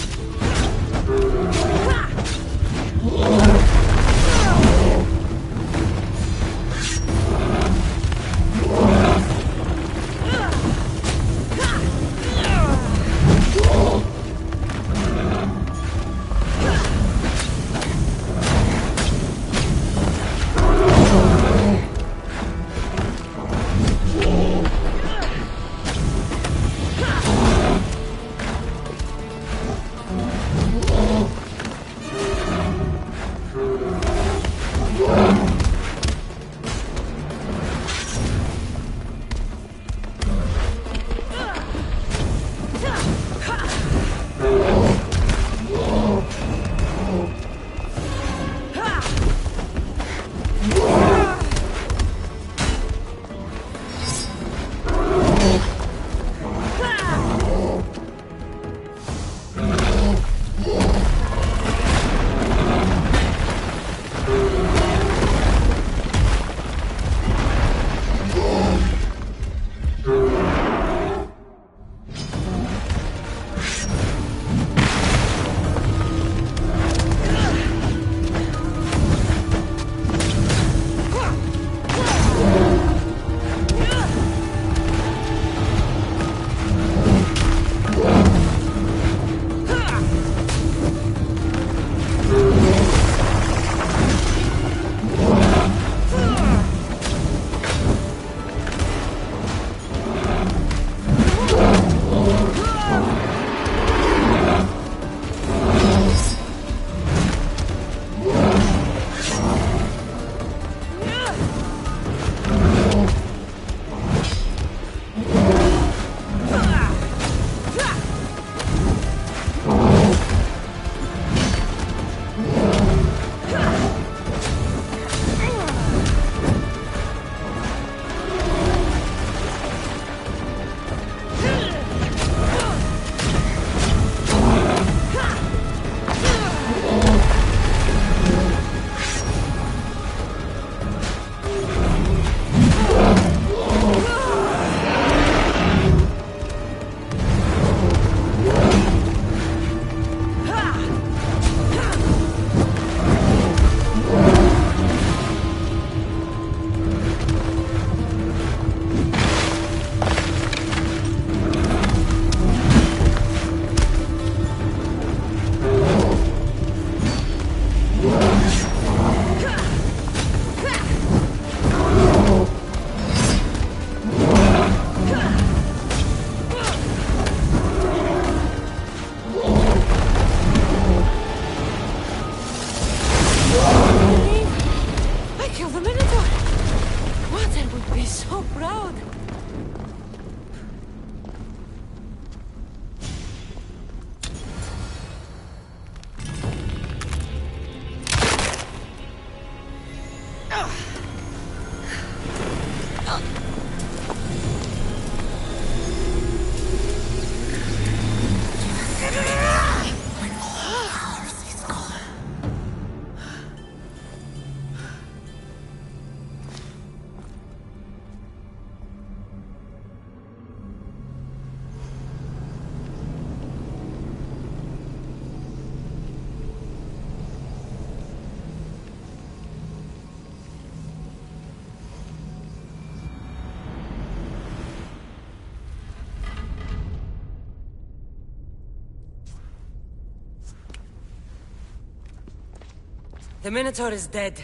The Minotaur is dead.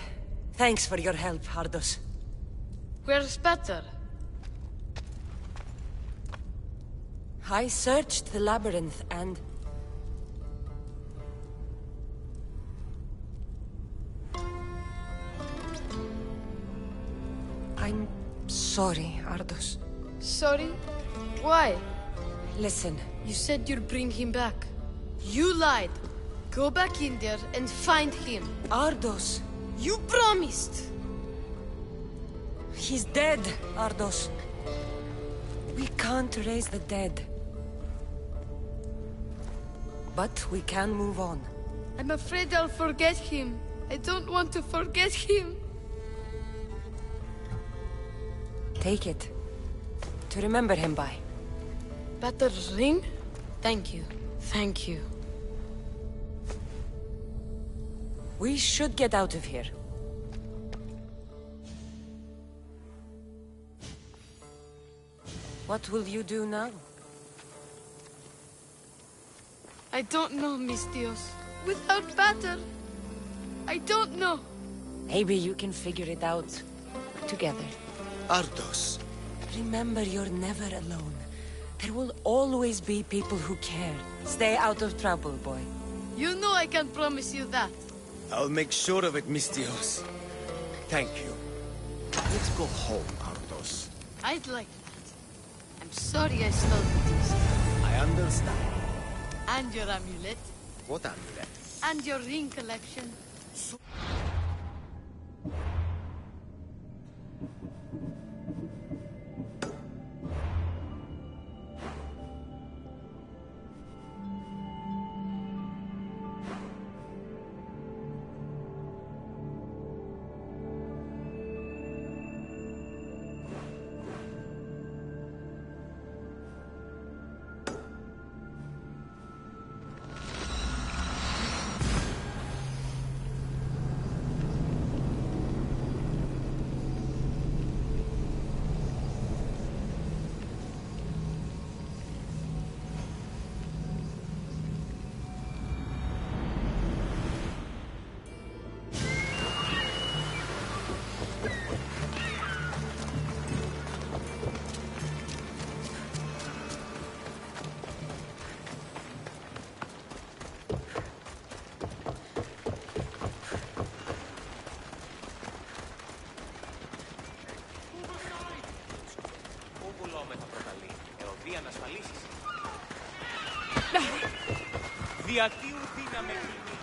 Thanks for your help, Hardos. Where's better? I searched the labyrinth and... I'm sorry, Ardos. Sorry? Why? Listen. You said you'd bring him back. You lied. Go back in there and find him. Ardos. You promised. He's dead, Ardos. We can't raise the dead. But we can move on. I'm afraid I'll forget him. I don't want to forget him. Take it. To remember him by. Better ring? Thank you. Thank you. We should get out of here. What will you do now? I don't know, Mistios. Without Batter, I don't know. Maybe you can figure it out. Together. Ardos. Remember, you're never alone. There will always be people who care. Stay out of trouble, boy. You know I can promise you that. I'll make sure of it, Mistios. Thank you. Let's go home, Ardos. I'd like that. I'm sorry I stole the text. I understand. And your amulet. What amulet? And your ring collection. Διατίου δύναμε κοινή.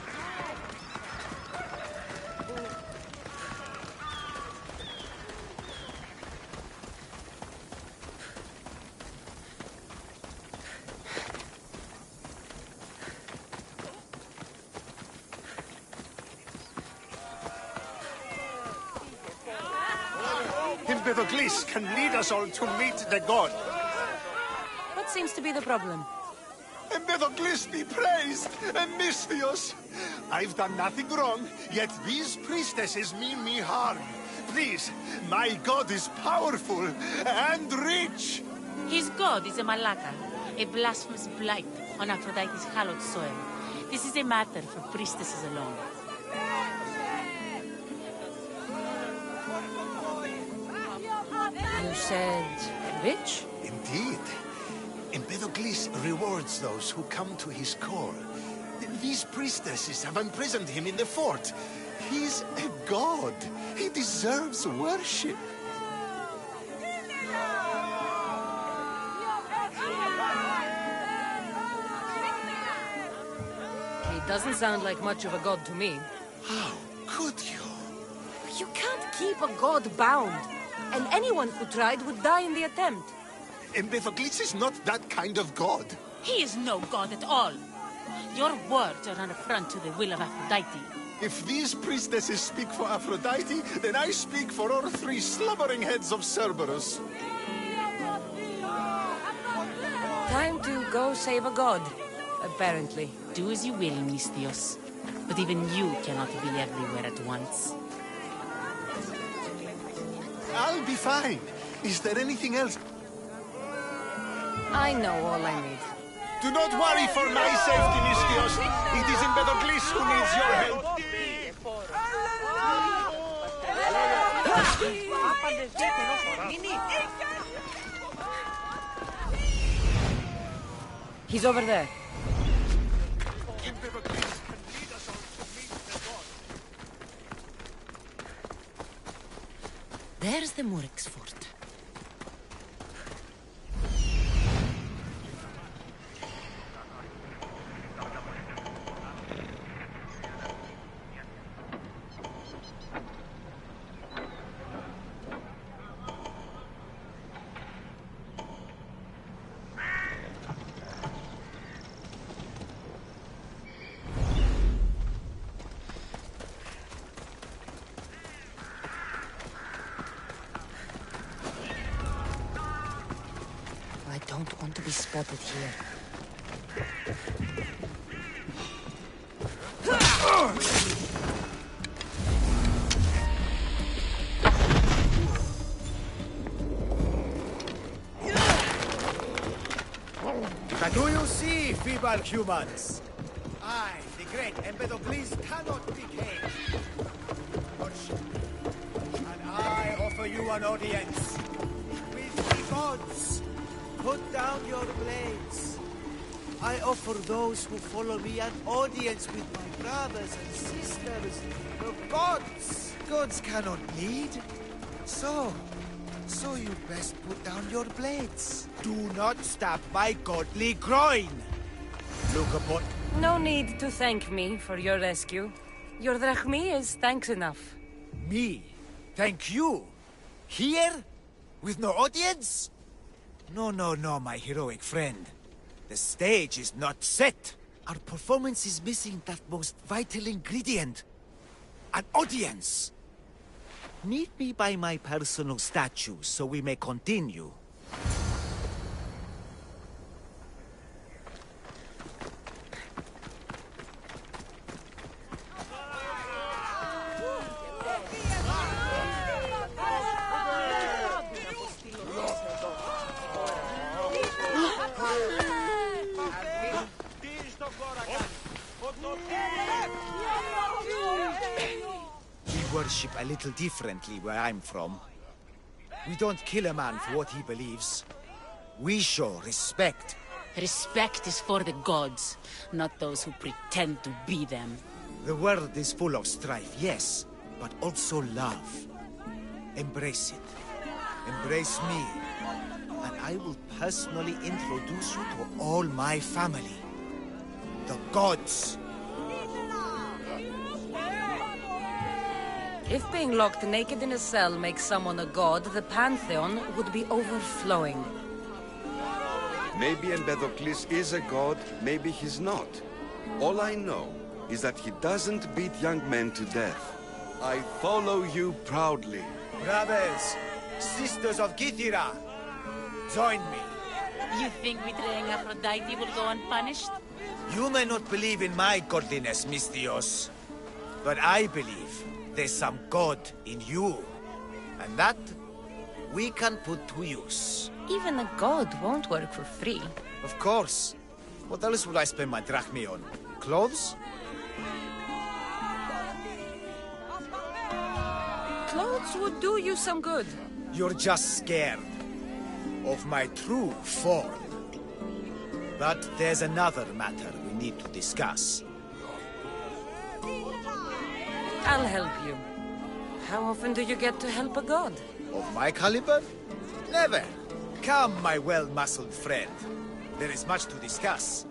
Empedocles can lead us all to meet the god. What seems to be the problem? Empedocles be praised, Mistios. I've done nothing wrong, yet these priestesses mean me harm. Please, my god is powerful and rich. His god is a malaka, a blasphemous blight on Aphrodite's hallowed soil. This is a matter for priestesses alone. You said rich? Indeed. Empedocles rewards those who come to his call. These priestesses have imprisoned him in the fort. He's a god. He deserves worship. He doesn't sound like much of a god to me. How could you? You can't keep a god bound. And anyone who tried would die in the attempt. Empedocles is not that kind of god. He is no god at all. Your words are an affront to the will of Aphrodite. If these priestesses speak for Aphrodite, then I speak for all three slumbering heads of Cerberus. Time to go save a god, apparently. Do as you will, Mistios. But even you cannot be everywhere at once. I'll be fine. Is there anything else? I know all I need. Do not worry for my safety, Mistios. It is Empedocles who needs your help. He's over there. There's the Murex fort. I don't want to be spotted here. Do you see, feeble humans? I, the great Empedocles, cannot be caged. And I offer you an audience. With the gods, put down your blades. I offer those who follow me an audience with my brothers and sisters, the gods. Gods cannot bleed. So you best put down your blades. Do not stab my godly groin. Look upon... No need to thank me for your rescue. Your drachmi is thanks enough. Me? Thank you? Here? With no audience? No, my heroic friend. The stage is not set. Our performance is missing that most vital ingredient. An audience. Meet me by my personal statue so we may continue. We worship a little differently where I'm from. We don't kill a man for what he believes. We show respect. Respect is for the gods, not those who pretend to be them. The world is full of strife, yes, but also love. Embrace it. Embrace me. And I will personally introduce you to all my family. The gods. If being locked naked in a cell makes someone a god, the Pantheon would be overflowing. Maybe Empedocles is a god, maybe he's not. All I know is that he doesn't beat young men to death. I follow you proudly. Brothers, sisters of GtaV, join me. You think betraying Aphrodite will go unpunished? You may not believe in my godliness, Misthios, but I believe there's some god in you. And that, we can put to use. Even a god won't work for free. Of course. What else would I spend my drachmi on? Clothes? Clothes would do you some good. You're just scared of my true form. But there's another matter we need to discuss. I'll help you. How often do you get to help a god? Of my caliber? Never. Come, my well-muscled friend. There is much to discuss.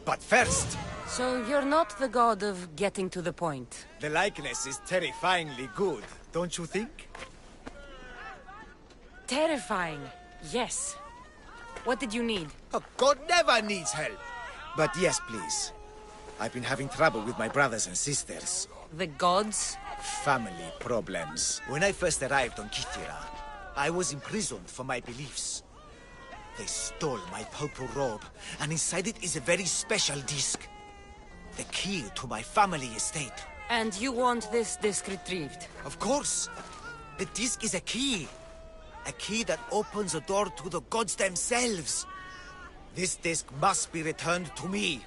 But first... So you're not the god of getting to the point? The likeness is terrifyingly good, don't you think? Terrifying, yes. What did you need? A god never needs help. But yes, please. I've been having trouble with my brothers and sisters. The gods? Family problems. When I first arrived on GtaV, I was imprisoned for my beliefs. They stole my purple robe, and inside it is a very special disc. The key to my family estate. And you want this disc retrieved? Of course. The disc is a key. A key that opens a door to the gods themselves. This disc must be returned to me.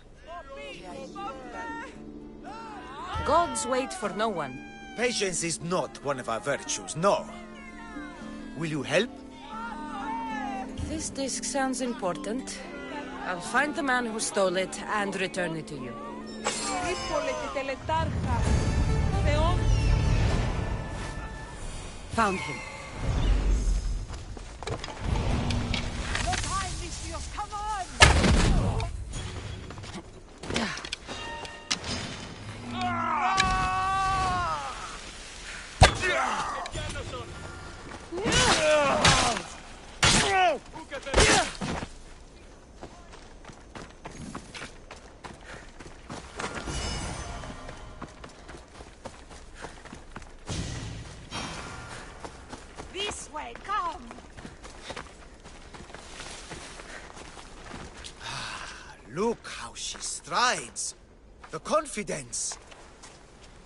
Gods wait for no one. Patience is not one of our virtues, no. Will you help? This disc sounds important. I'll find the man who stole it and return it to you. Found him. This way, come! Look how she strides. The confidence.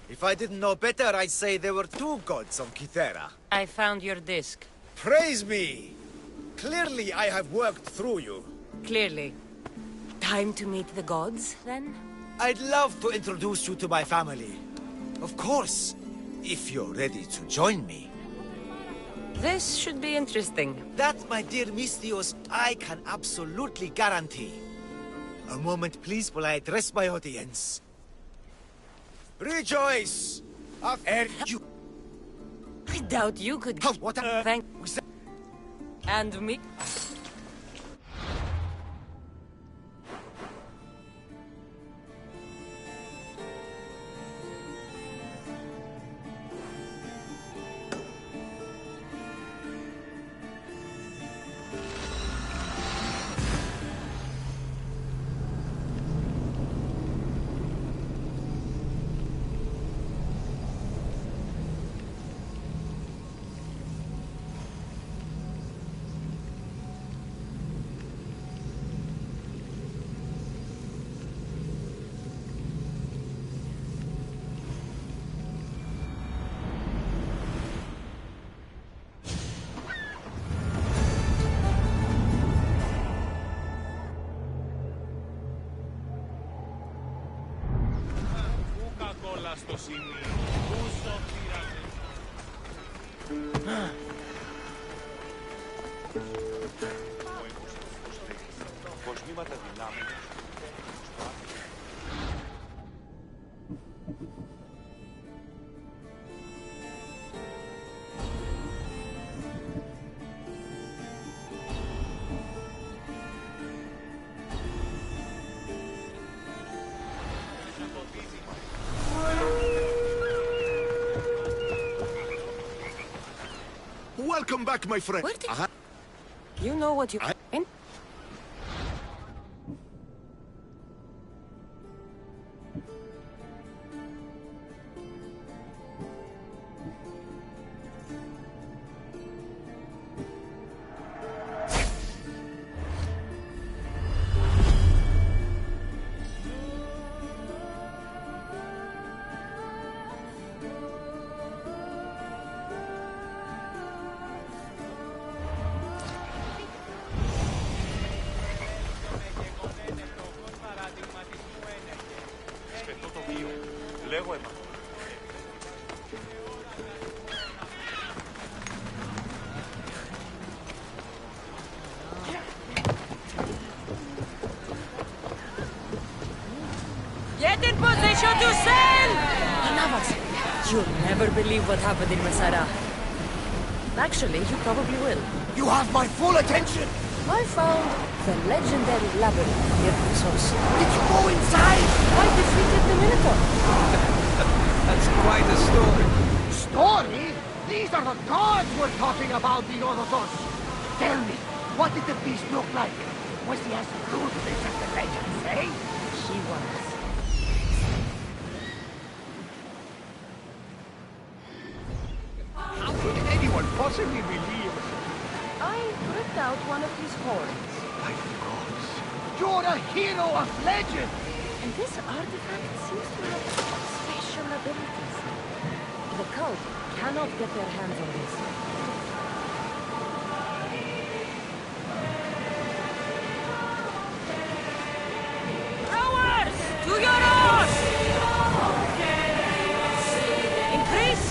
If I didn't know better, I'd say there were two gods on Kythera. I found your disc. Praise me! Clearly I have worked through you. Clearly. Time to meet the gods, then? I'd love to introduce you to my family. Of course, if you're ready to join me. This should be interesting. That, my dear Misthios, I can absolutely guarantee. A moment, please, while I address my audience. Rejoice! You. I doubt you could. What Thank. And me. Στο σημείο. Πόσο Κοσμήματα δυνάμεων. Welcome back, my friend. Where did you know what you in? Get in position to sail! Navas, you'll never believe what happened in Masara. Actually, you probably will. You have my full attention! I found the legendary labyrinth near Knossos. Did you go inside? I defeated the Minotaur. That's quite a story. Story? These are the gods we're talking about, the Orotos. Tell me, what did the beast look like? Was he as ruthless as the legends say? He was. How could anyone possibly believe? I ripped out one of his horns. My gods, you're a hero of legend! And this artifact seems to have special abilities. The cult cannot get their hands on this. Rowers! To your oars! Increase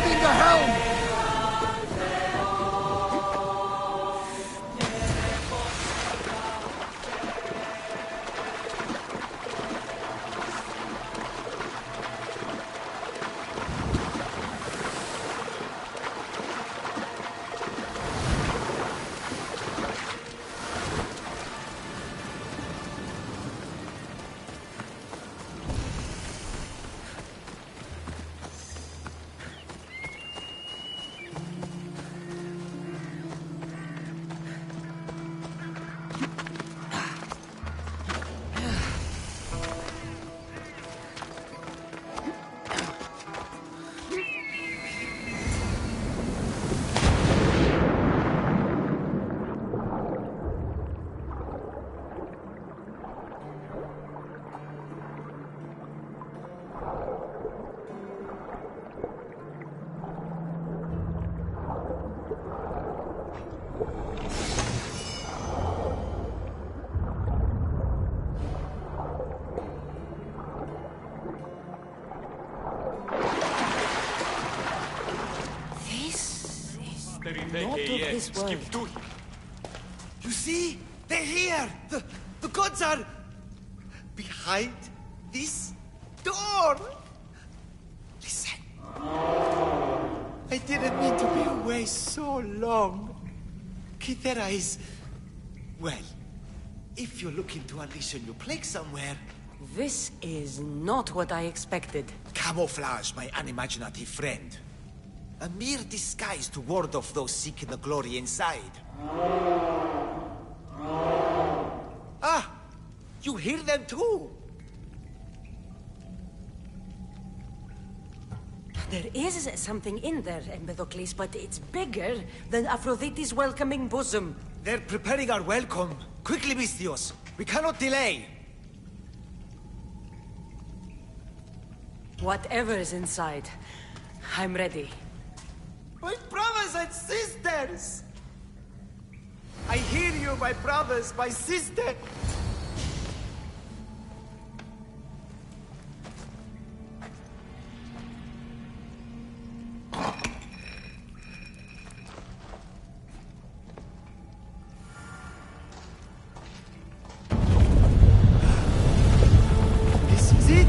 Holding the helm! Not of this world. You see? They're here! The gods are... behind this door! Listen. I didn't mean to be away so long. Kythera is... well, if you're looking to unleash a new plague somewhere... This is not what I expected. Camouflage, my unimaginative friend. A mere disguise to ward off those seeking the glory inside. Ah! You hear them too? There is something in there, Empedocles, but it's bigger than Aphrodite's welcoming bosom. They're preparing our welcome. Quickly, Misthios. We cannot delay. Whatever is inside, I'm ready. My brothers and sisters! I hear you, my brothers, my sister! This is it!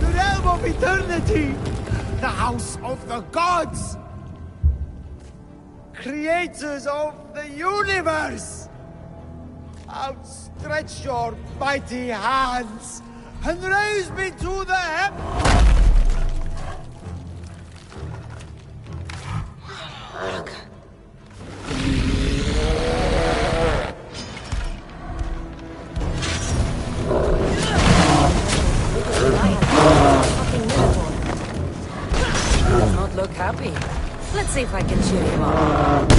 The realm of eternity! The house of the gods! Creators of the universe! Outstretch your mighty hands and raise me to the Does not look happy. Let's see if I can cheer him up.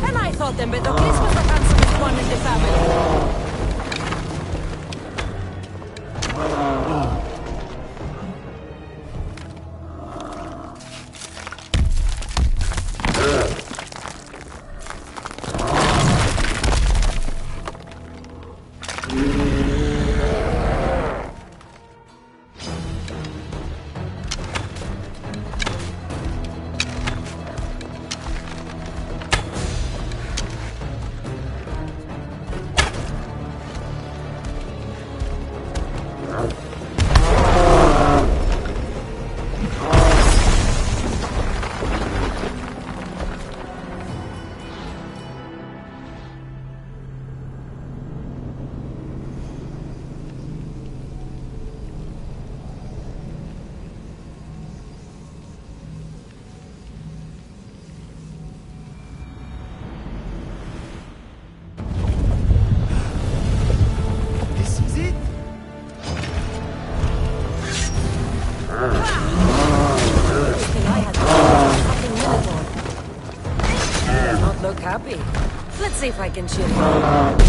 And I thought Empedocles was the handsomest one in the family. Look happy. Let's see if I can cheer him up.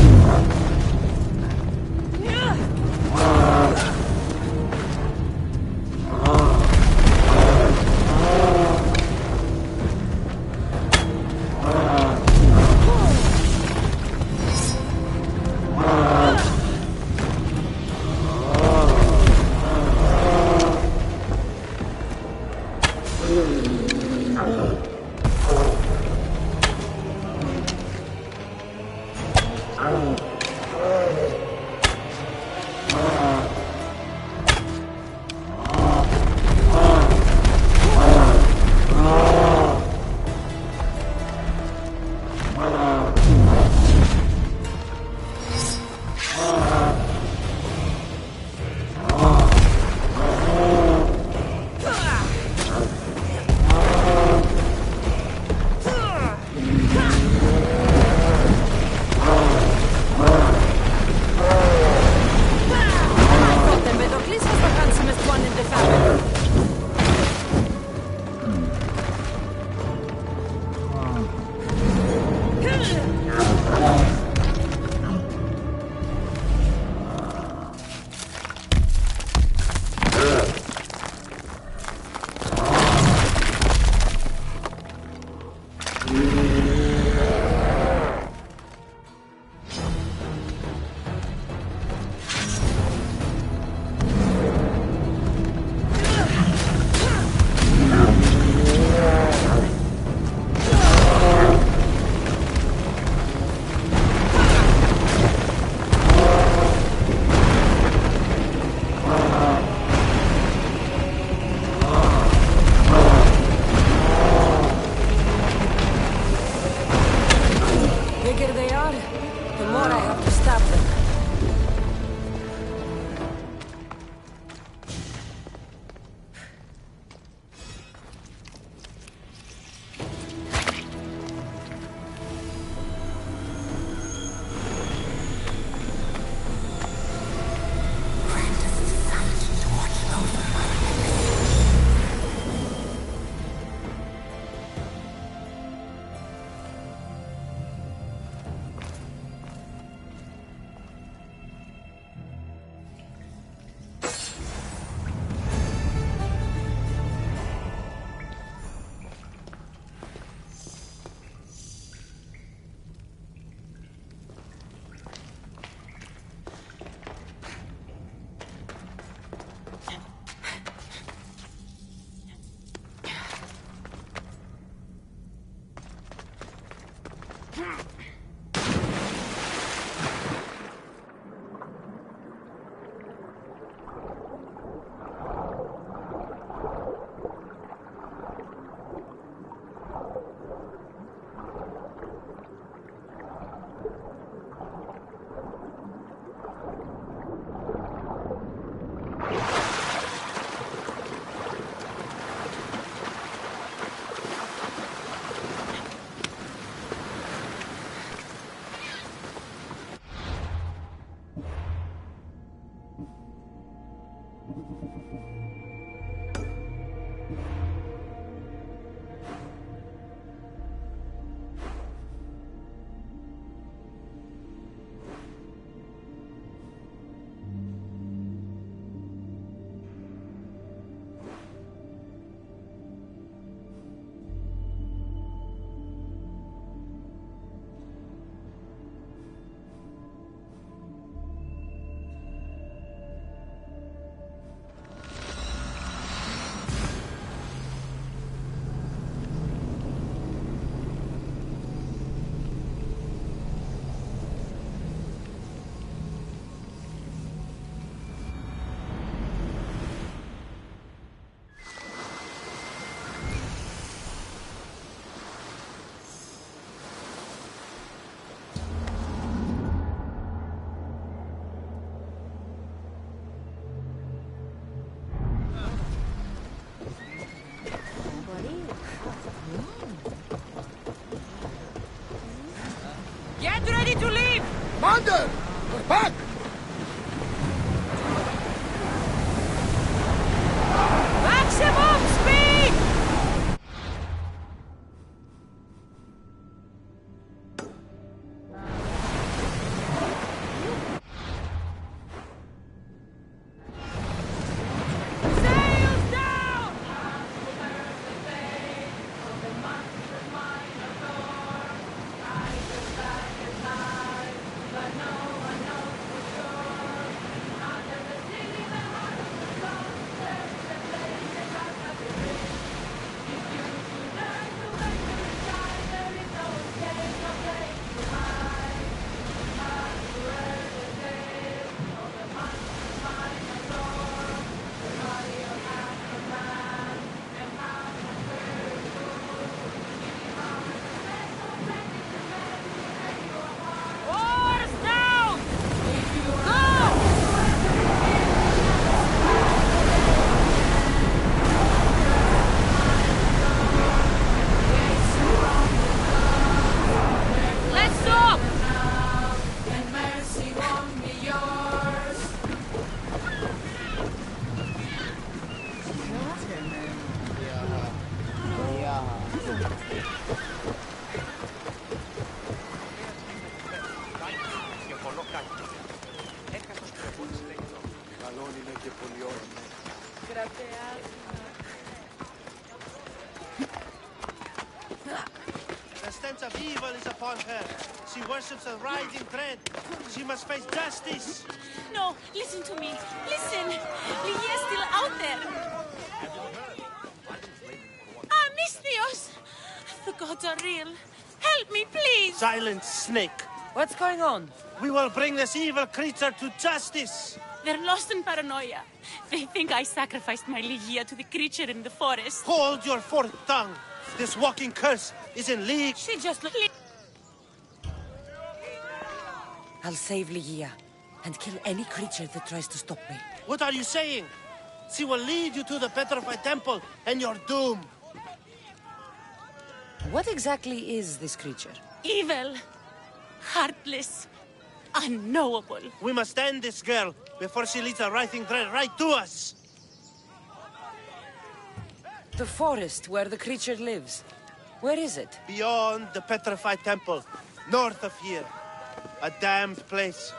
Get ready to leave! Commander! We're back! Maximum speed! Sails down! Oars down! Go! Let's stop! And mercy won't be yours. The stench of evil is upon her. She worships a rising dread. She must face justice. No, listen to me. Listen. Lygia's still out there. Ah, Misthios! The gods are real. Help me, please. Silent snake. What's going on? We will bring this evil creature to justice. They're lost in paranoia. They think I sacrificed my Lygia to the creature in the forest. Hold your forked tongue. This walking curse is in league. She just I'll save Lygia and kill any creature that tries to stop me. What are you saying? She will lead you to the petrified temple and your doom. What exactly is this creature? Evil. Heartless. Unknowable. We must end this girl before she leads a writhing dread right to us. The forest where the creature lives. Where is it? Beyond the petrified temple, north of here. A damned place,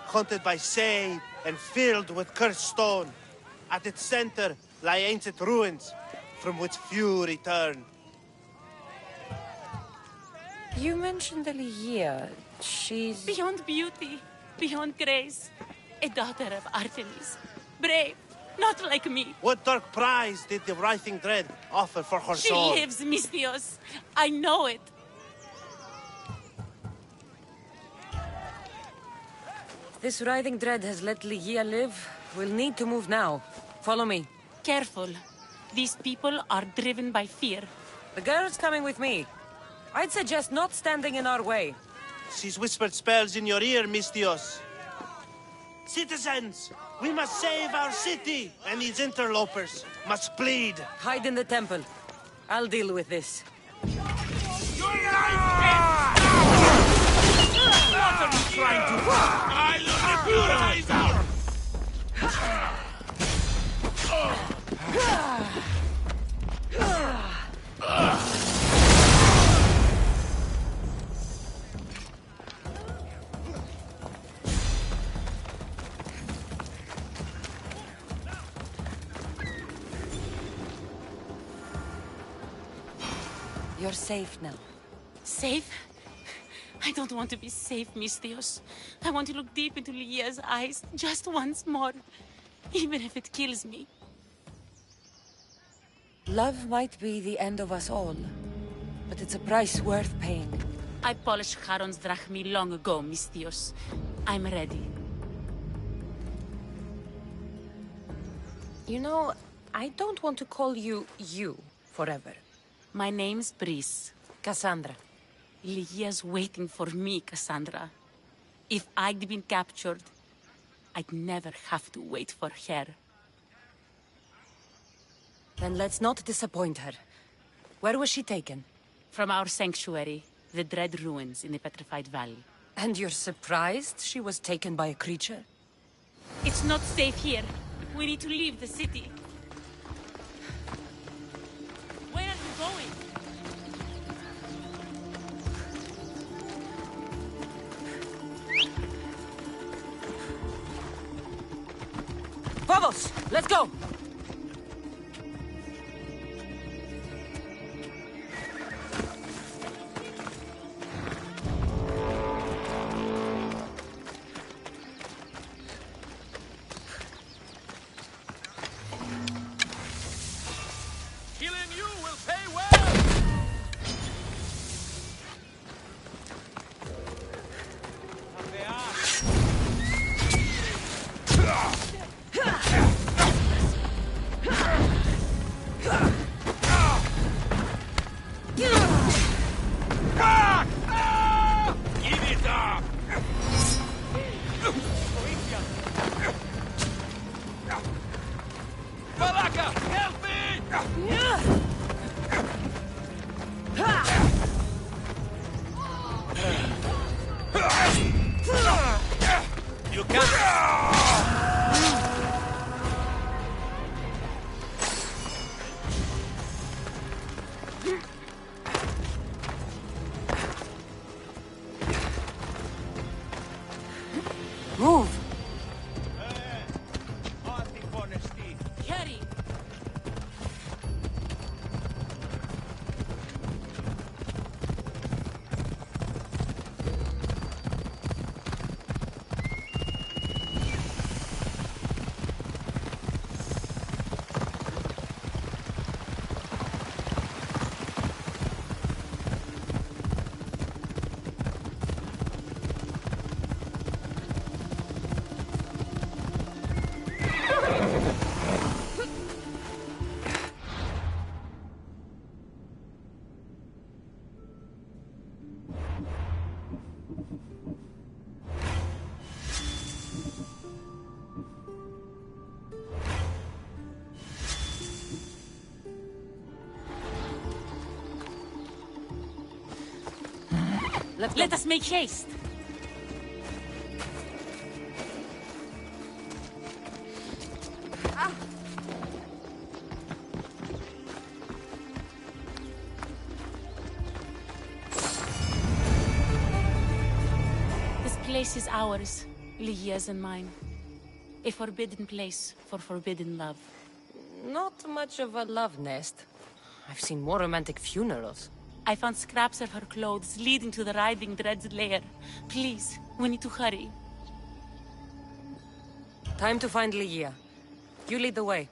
haunted by Say and filled with cursed stone. At its center lie ancient ruins, from which few return. You mentioned the Lygia. She's... Beyond beauty, beyond grace. A daughter of Artemis. Brave, not like me. What dark prize did the writhing dread offer for her She soul? lives, Misthios. I know it. This writhing dread has let Lygia live. We'll need to move now. Follow me. Careful. These people are driven by fear. The girl's coming with me. I'd suggest not standing in our way. She's whispered spells in your ear, Misthios. Citizens, we must save our city, and these interlopers must bleed. Hide in the temple. I'll deal with this. What are you trying to do? I'll rip your eyes out! You're safe now. Safe? I don't want to be safe, Misthios. I want to look deep into Lygia's eyes just once more, even if it kills me. Love might be the end of us all, but it's a price worth paying. I polished Charon's drachmi long ago, Misthios. I'm ready. You know, I don't want to call you forever. My name's Brice. Cassandra. Lygia's waiting for me, Cassandra. If I'd been captured, I'd never have to wait for her. Then let's not disappoint her. Where was she taken? From our sanctuary, the Dread Ruins in the Petrified Valley. And you're surprised she was taken by a creature? It's not safe here. We need to leave the city. Where are you going? Vamos! Let's go! Killing you will pay well! Give it up! Malaka, help me! You can't! Move! Carry! Let us make haste. This place is ours, Lygia's and mine. A forbidden place for forbidden love. Not much of a love nest. I've seen more romantic funerals. I found scraps of her clothes leading to the Writhing Dread's lair. Please, we need to hurry. Time to find Lygia. You lead the way.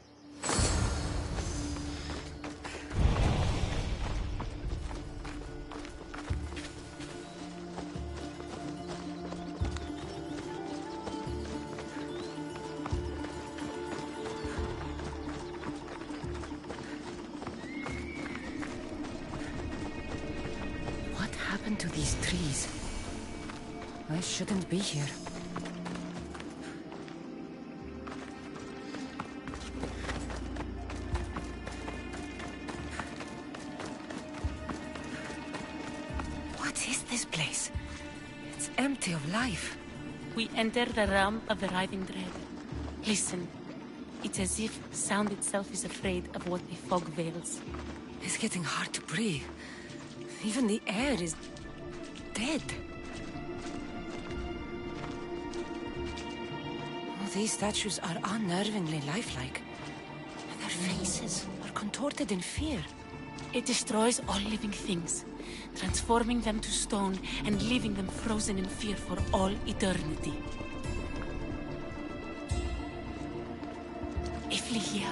To these trees. I shouldn't be here. What is this place? It's empty of life. We enter the realm of the Writhing Dread. Listen. It's as if sound itself is afraid of what the fog veils. It's getting hard to breathe. Even the air is dead. Oh, these statues are unnervingly lifelike. Their faces are contorted in fear. It destroys all living things, transforming them to stone and leaving them frozen in fear for all eternity. If Ligia,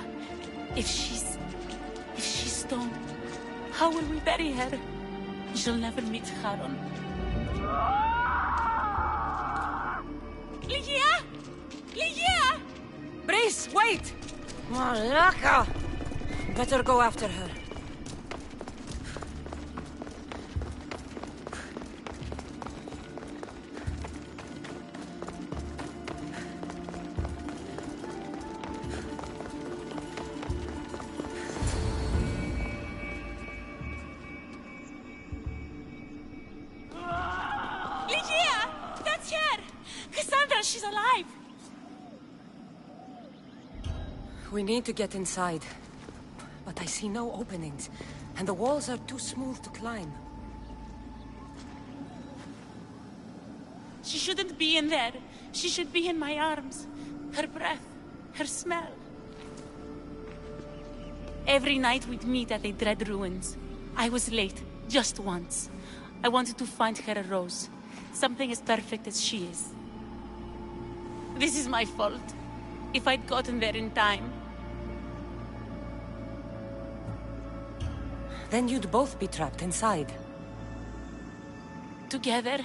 if she's stone, how will we bury her? She'll never meet Charon. Ligia! Ligia! Brice, wait! Malaka! Better go after her. We need to get inside. But I see no openings, and the walls are too smooth to climb. She shouldn't be in there. She should be in my arms. Her breath, her smell. Every night we'd meet at the dread ruins. I was late, just once. I wanted to find her a rose. Something as perfect as she is. This is my fault. If I'd gotten there in time. Then you'd both be trapped inside. Together?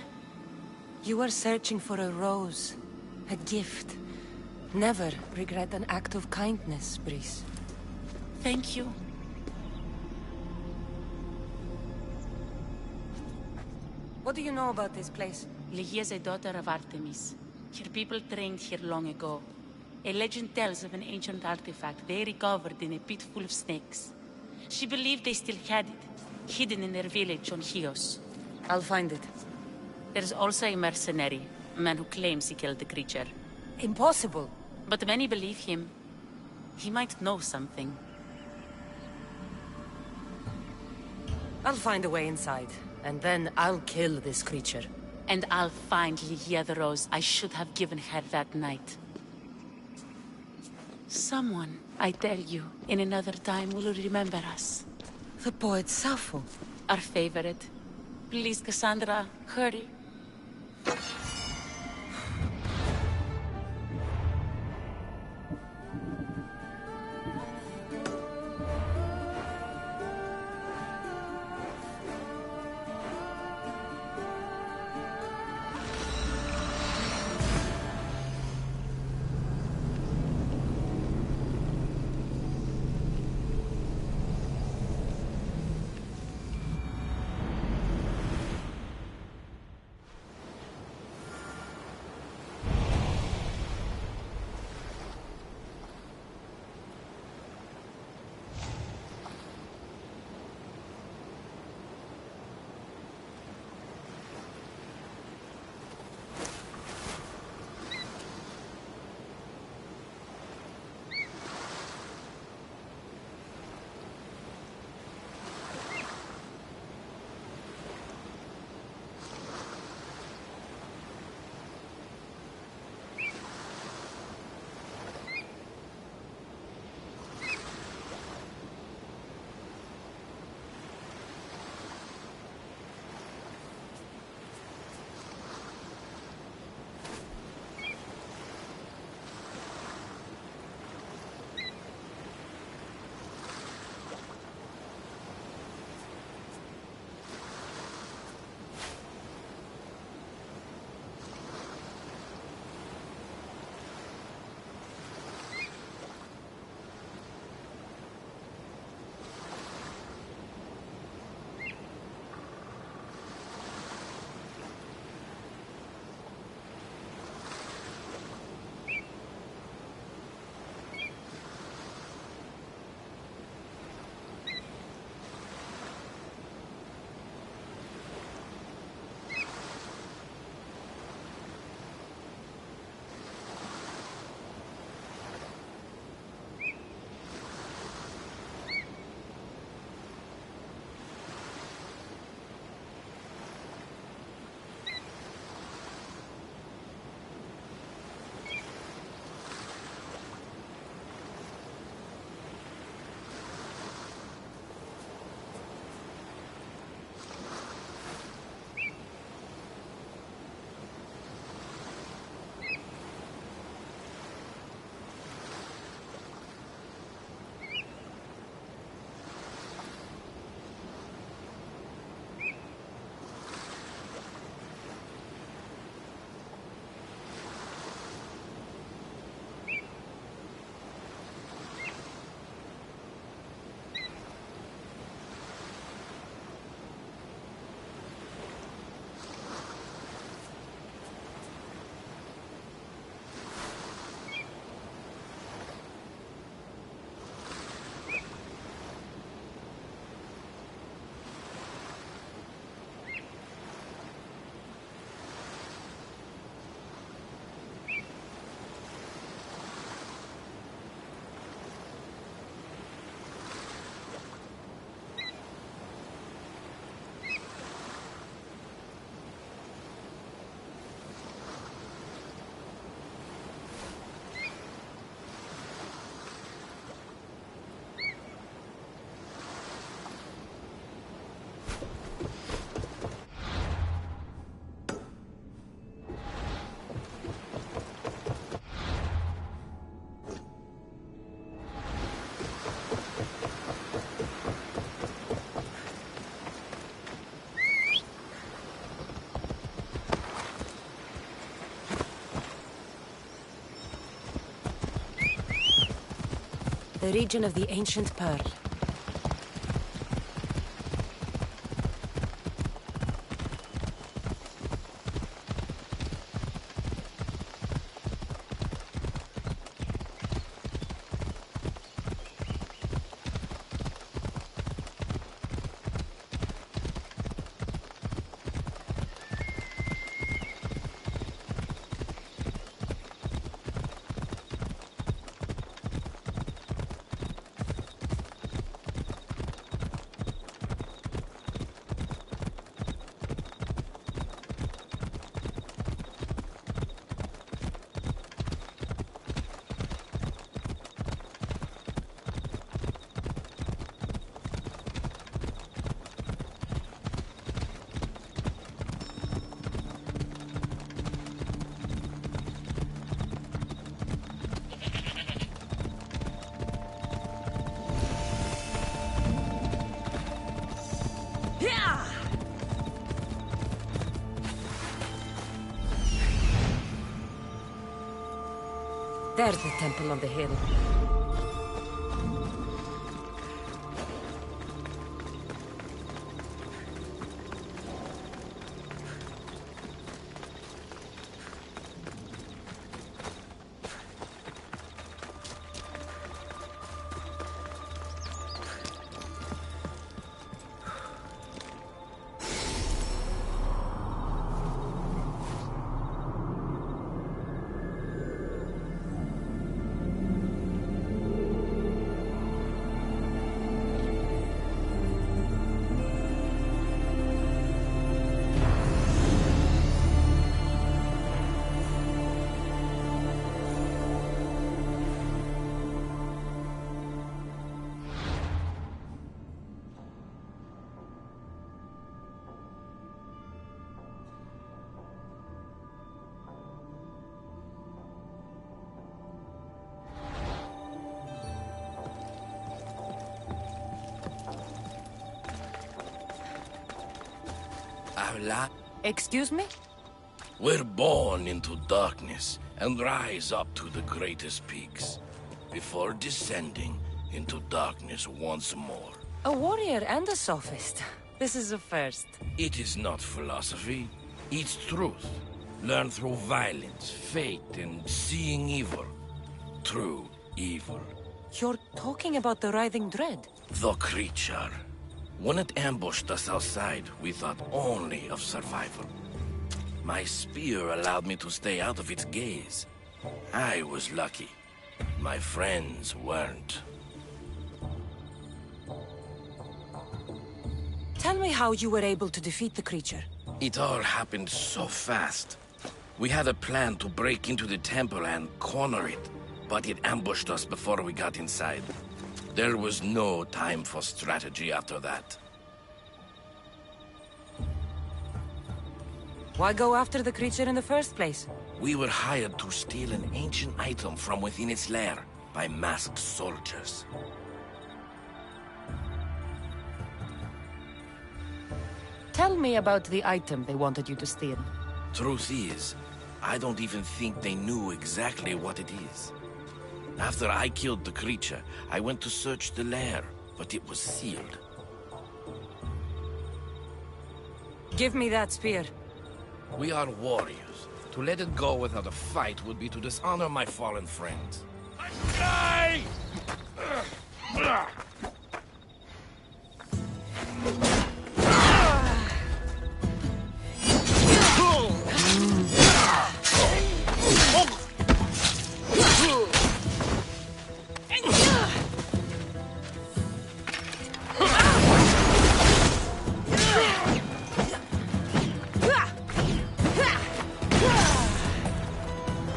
You were searching for a rose. A gift. Never regret an act of kindness, Brice. Thank you. What do you know about this place? Ligia is a daughter of Artemis. Her people trained here long ago. A legend tells of an ancient artifact they recovered in a pit full of snakes. She believed they still had it, hidden in their village on Chios. I'll find it. There's also a mercenary, a man who claims he killed the creature. Impossible. But many believe him. He might know something. I'll find a way inside, and then I'll kill this creature. And I'll find Ligia the rose I should have given her that night. Someone, I tell you, in another time will remember us. The poet Sappho. Our favorite. Please, Cassandra, hurry. the region of the Ancient Pearl. There's the temple on the hill. Excuse me? We're born into darkness and rise up to the greatest peaks, before descending into darkness once more. A warrior and a sophist. This is a first. It is not philosophy, it's truth. Learned through violence, fate, and seeing evil. True evil. You're talking about the writhing dread? The creature. When it ambushed us outside, we thought only of survival. My spear allowed me to stay out of its gaze. I was lucky. My friends weren't. Tell me how you were able to defeat the creature. It all happened so fast. We had a plan to break into the temple and corner it, but it ambushed us before we got inside. There was no time for strategy after that. Why go after the creature in the first place? We were hired to steal an ancient item from within its lair by masked soldiers. Tell me about the item they wanted you to steal. Truth is, I don't even think they knew exactly what it is. After I killed the creature, I went to search the lair, but it was sealed. Give me that spear. We are warriors. To let it go without a fight would be to dishonor my fallen friends. Die!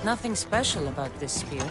Nothing special about this spear.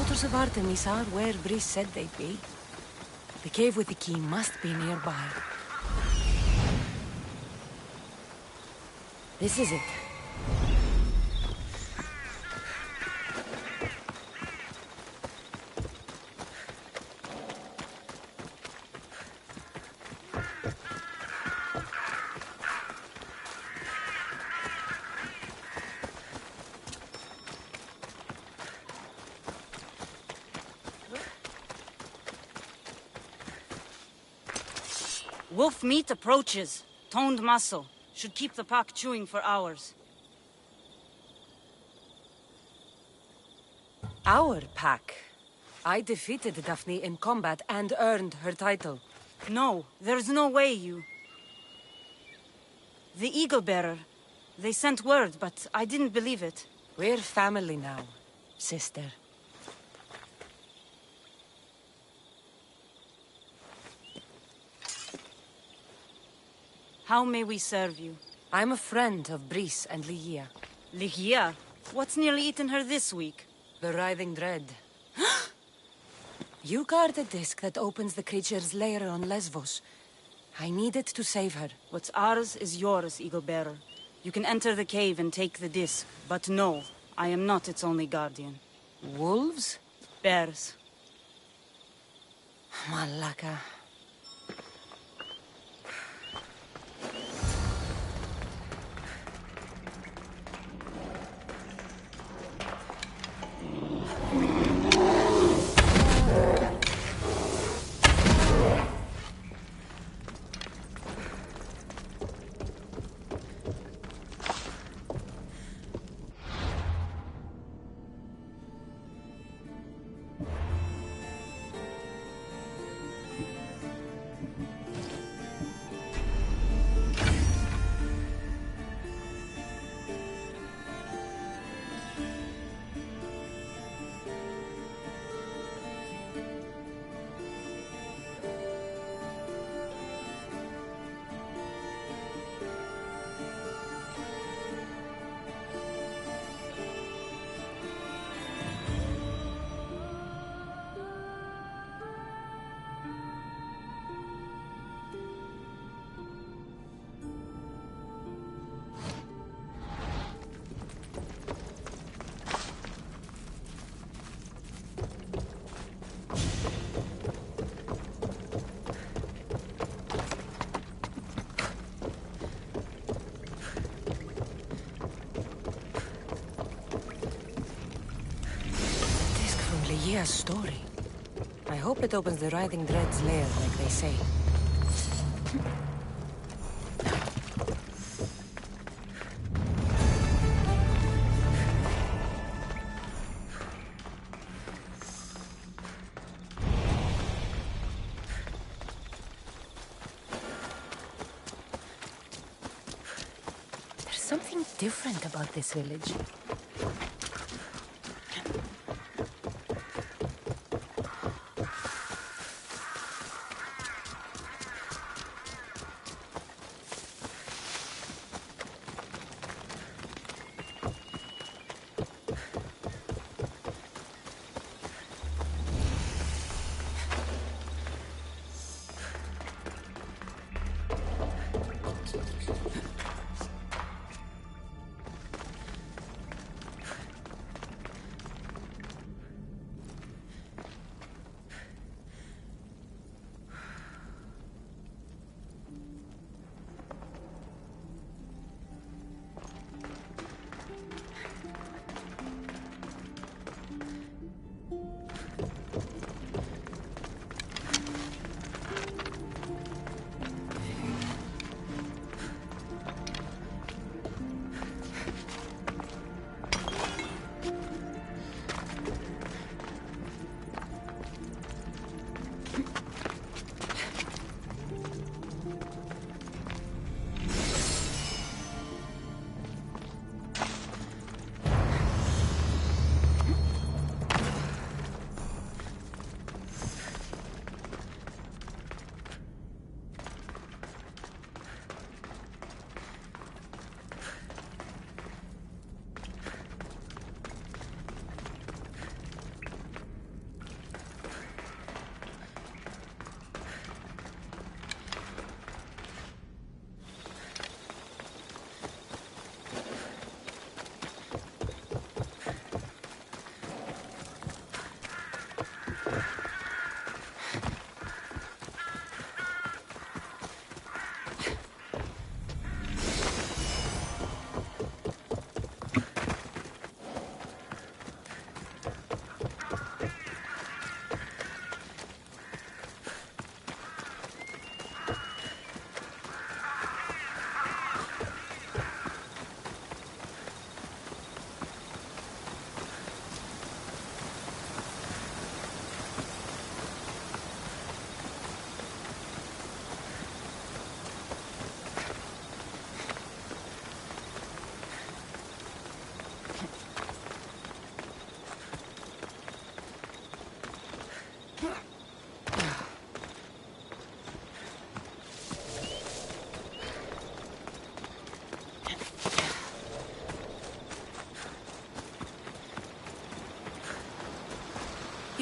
daughters of Artemis are where Brice said they'd be. The cave with the key must be nearby. This is it. Wolf meat approaches. Toned muscle. Should keep the pack chewing for hours. Our pack? I defeated Daphne in combat and earned her title. No, there's no way you... The Eagle Bearer. They sent word, but I didn't believe it. We're family now, sister. How may we serve you? I'm a friend of Brice and Ligia. Ligia? What's nearly eaten her this week? The Writhing Dread. You guard the disc that opens the creature's lair on Lesbos. I needed to save her. What's ours is yours, Eagle Bearer. You can enter the cave and take the disc, but no, I am not its only guardian. Wolves? Bears. Malaka. Ligia's story. I hope it opens the Writhing Dread's lair, like they say. There's something different about this village.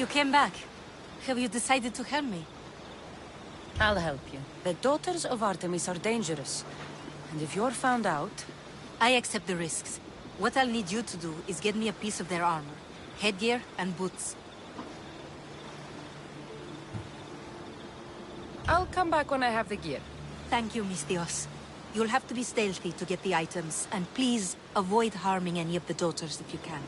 You came back. Have you decided to help me? I'll help you. The daughters of Artemis are dangerous. And if you're found out... I accept the risks. What I'll need you to do is get me a piece of their armor. Headgear and boots. I'll come back when I have the gear. Thank you, Mistios. You'll have to be stealthy to get the items, and please avoid harming any of the daughters if you can.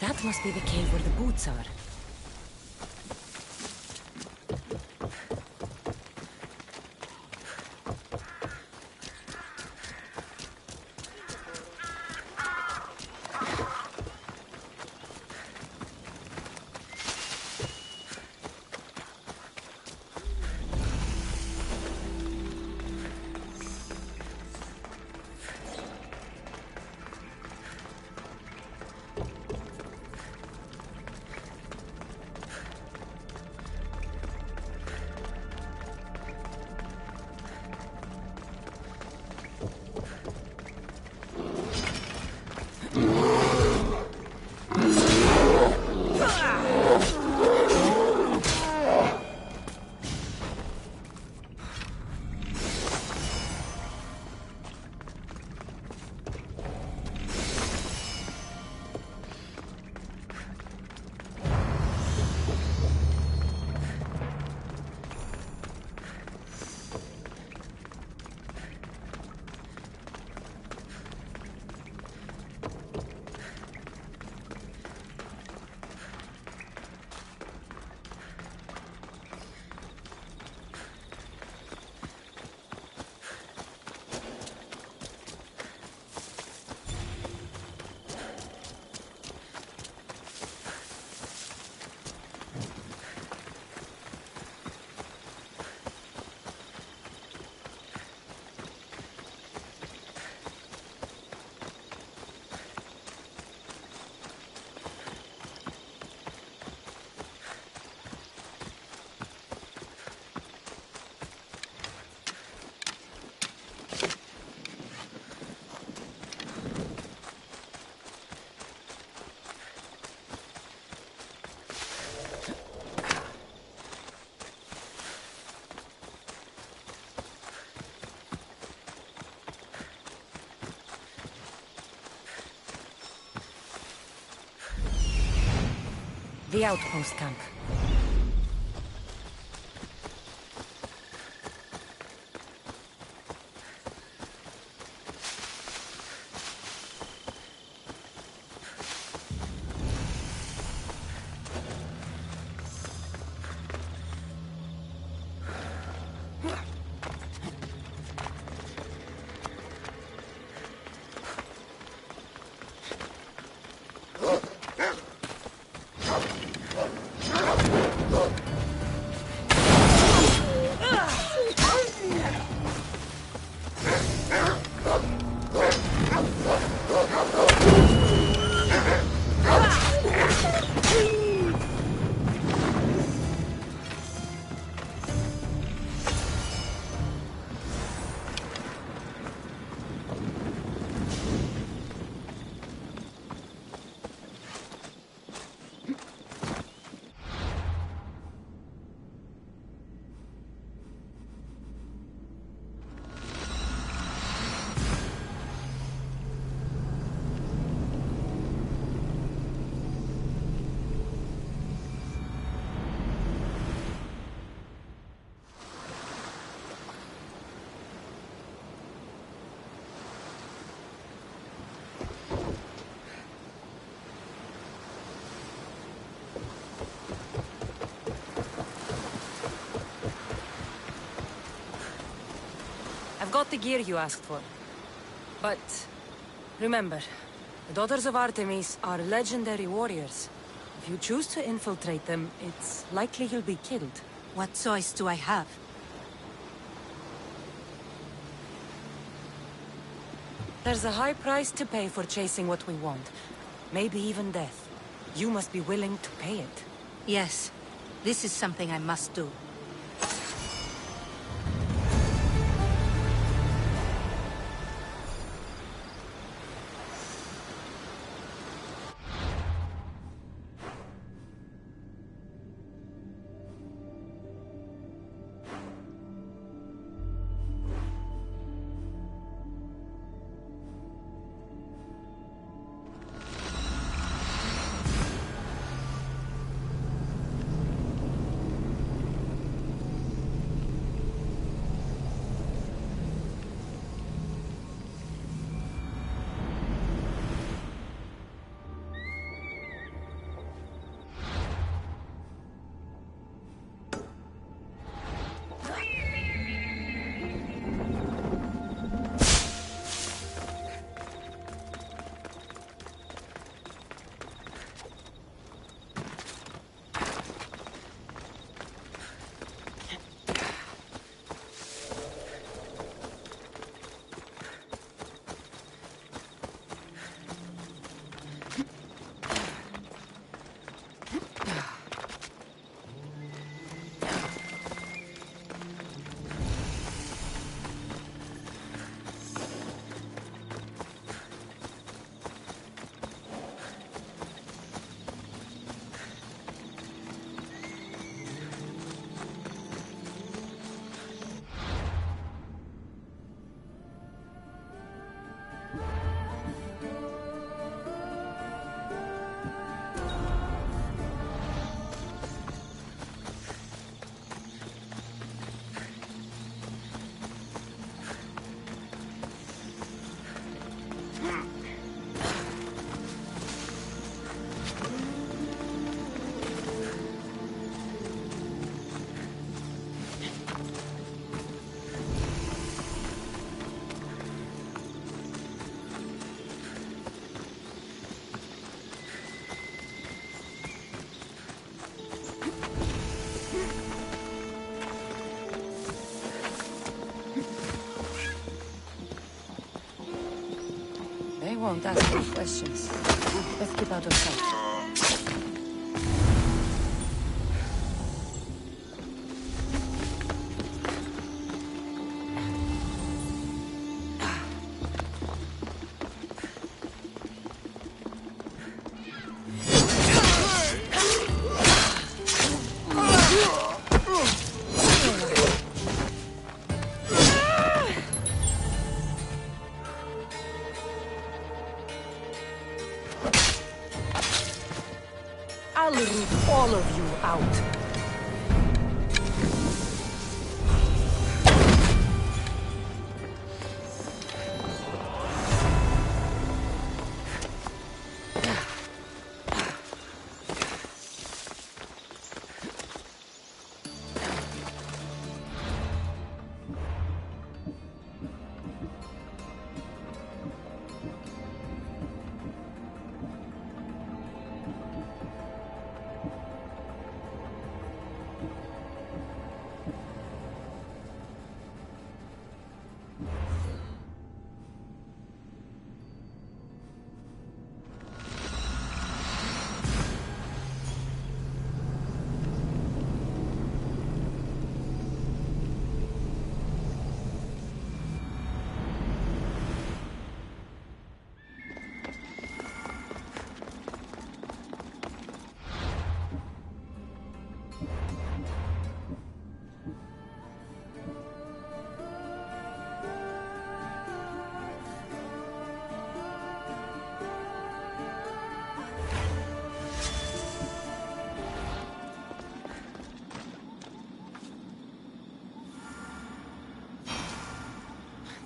That must be the cave where the boots are. The outpost camp. got the gear you asked for. But remember, the Daughters of Artemis are legendary warriors. If you choose to infiltrate them, it's likely you'll be killed. What choice do I have? There's a high price to pay for chasing what we want. Maybe even death. You must be willing to pay it. Yes. This is something I must do. They won't ask any questions. Let's keep out of sight. I'll root all of you out.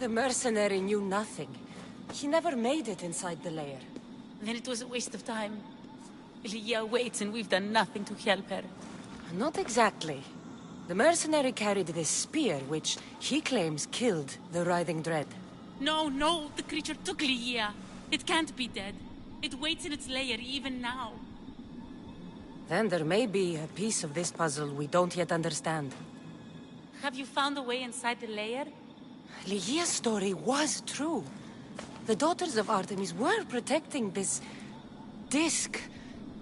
The mercenary knew nothing. He never made it inside the lair. Then it was a waste of time. Lydia waits and we've done nothing to help her. Not exactly. The mercenary carried this spear, which he claims killed the writhing dread. No, no, the creature took Ligia. It can't be dead. It waits in its lair even now. Then there may be a piece of this puzzle we don't yet understand. Have you found a way inside the lair? Ligia's story was true. The daughters of Artemis were protecting this disc,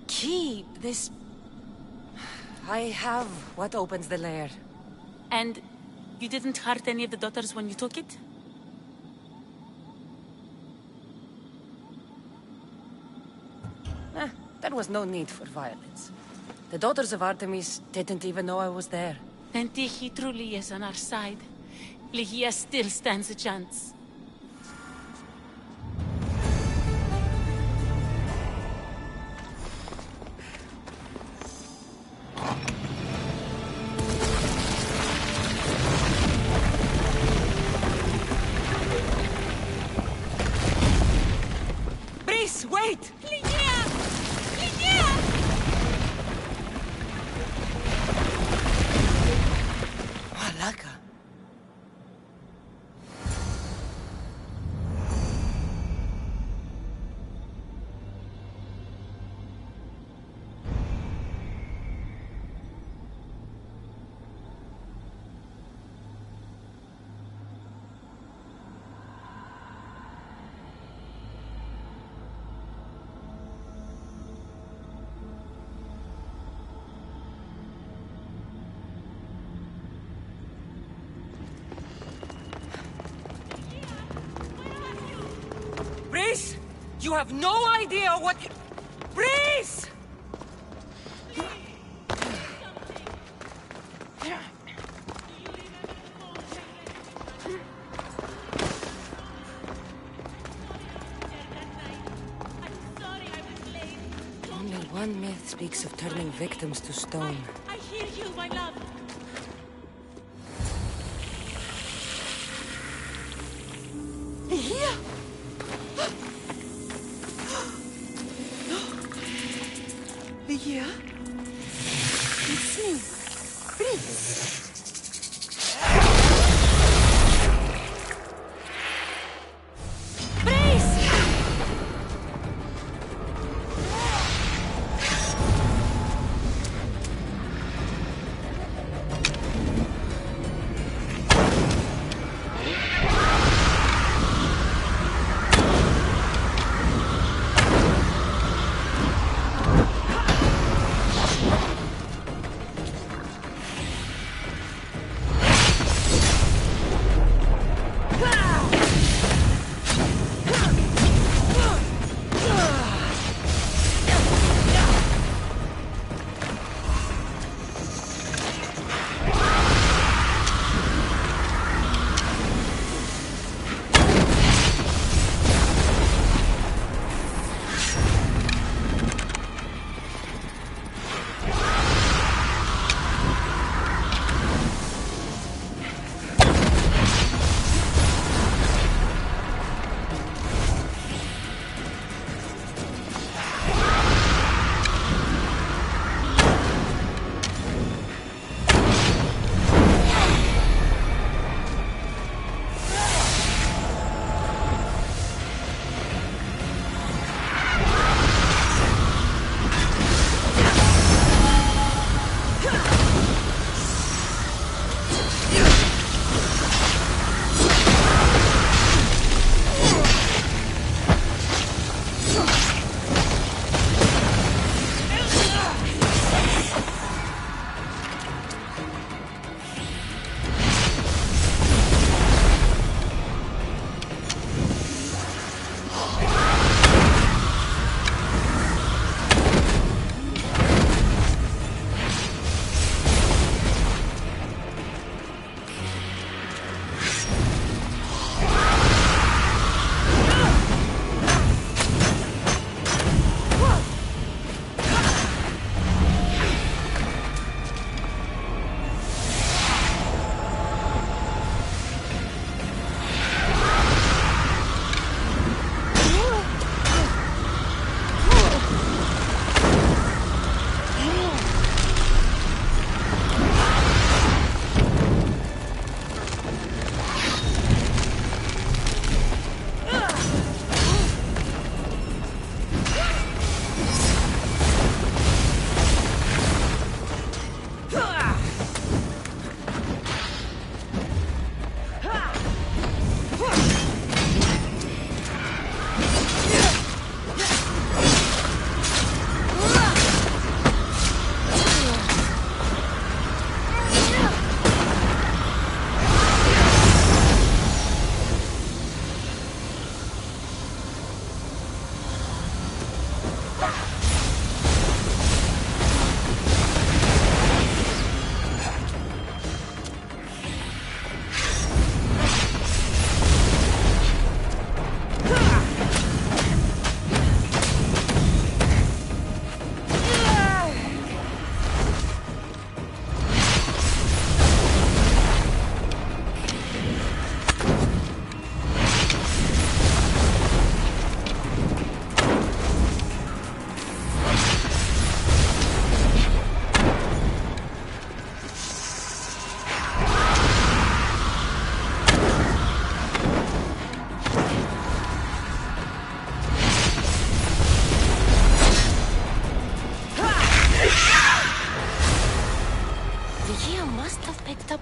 key, this... I have what opens the lair. And you didn't hurt any of the daughters when you took it? There was no need for violence. The daughters of Artemis didn't even know I was there. Then Tiki truly is on our side. Ligia still stands a chance. Breeze, wait! Ligia! Ligia! Malaka. Breeze! You have no idea what you... Breeze! Only one myth speaks of turning victims to stone. I hear you, my love. Here? Ligia? It's me. Breeze.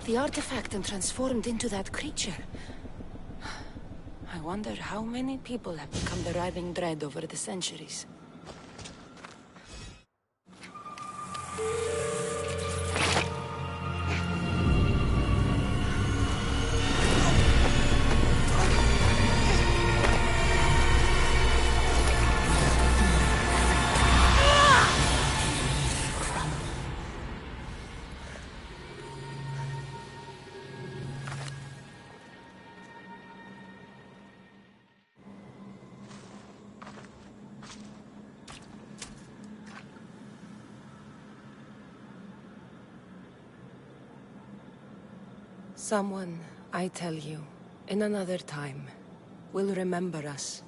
The artifact and transformed into that creature. I wonder how many people have become the raving dread over the centuries. Someone, I tell you, in another time, will remember us.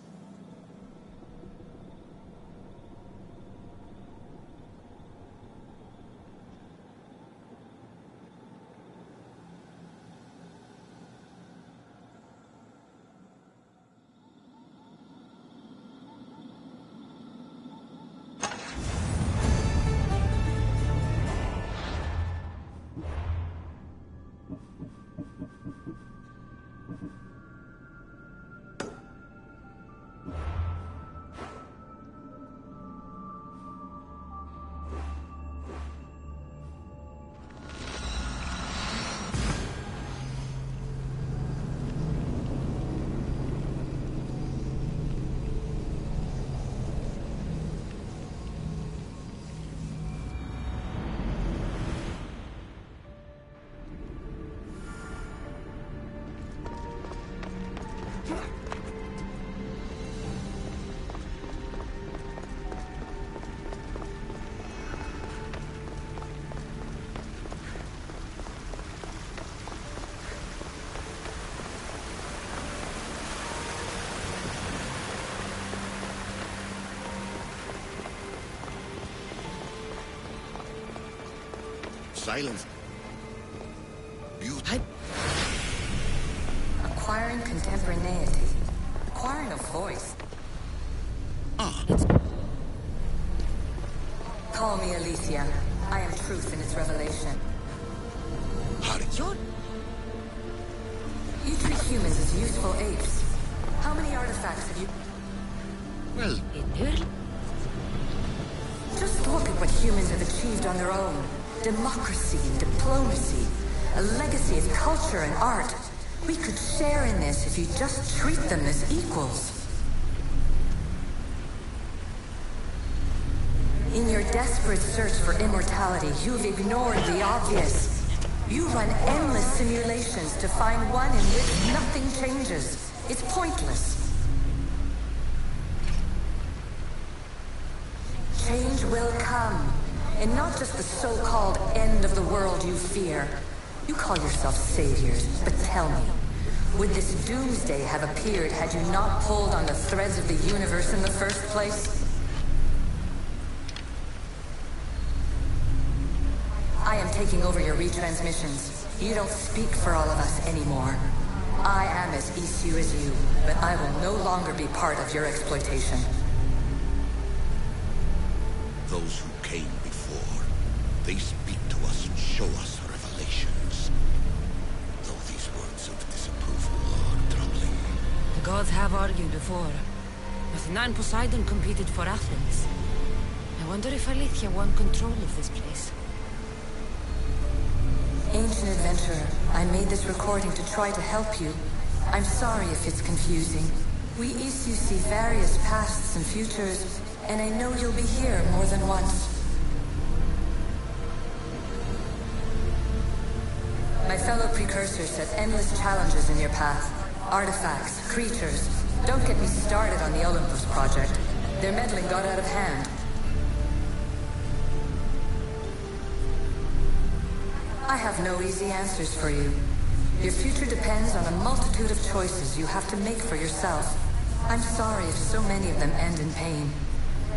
Silence. Beauty. Acquiring contemporaneity. Acquiring a voice. Call me Alicia. I am truth in its revelation. You treat humans as useful apes. How many artifacts have you... Well... Just look at what humans have achieved on their own. Democracy and diplomacy. A legacy of culture and art. We could share in this if you just treat them as equals. In your desperate search for immortality, you've ignored the obvious. You run endless simulations to find one in which nothing changes. It's pointless. Change will come. And not just the so-called end of the world you fear. You call yourself saviors, but tell me, would this doomsday have appeared had you not pulled on the threads of the universe in the first place? I am taking over your retransmissions. You don't speak for all of us anymore. I am as issue as you, but I will no longer be part of your exploitation. Those who came before, they speak to us and show us revelations. Though these words of disapproval are troubling. The gods have argued before. Athena and Poseidon competed for Athens. I wonder if Aletheia won control of this place. Ancient adventurer, I made this recording to try to help you. I'm sorry if it's confusing. We Isu see various pasts and futures, and I know you'll be here more than once. My fellow precursors set endless challenges in your path. Artifacts, creatures. Don't get me started on the Olympus project. Their meddling got out of hand. I have no easy answers for you. Your future depends on a multitude of choices you have to make for yourself. I'm sorry if so many of them end in pain.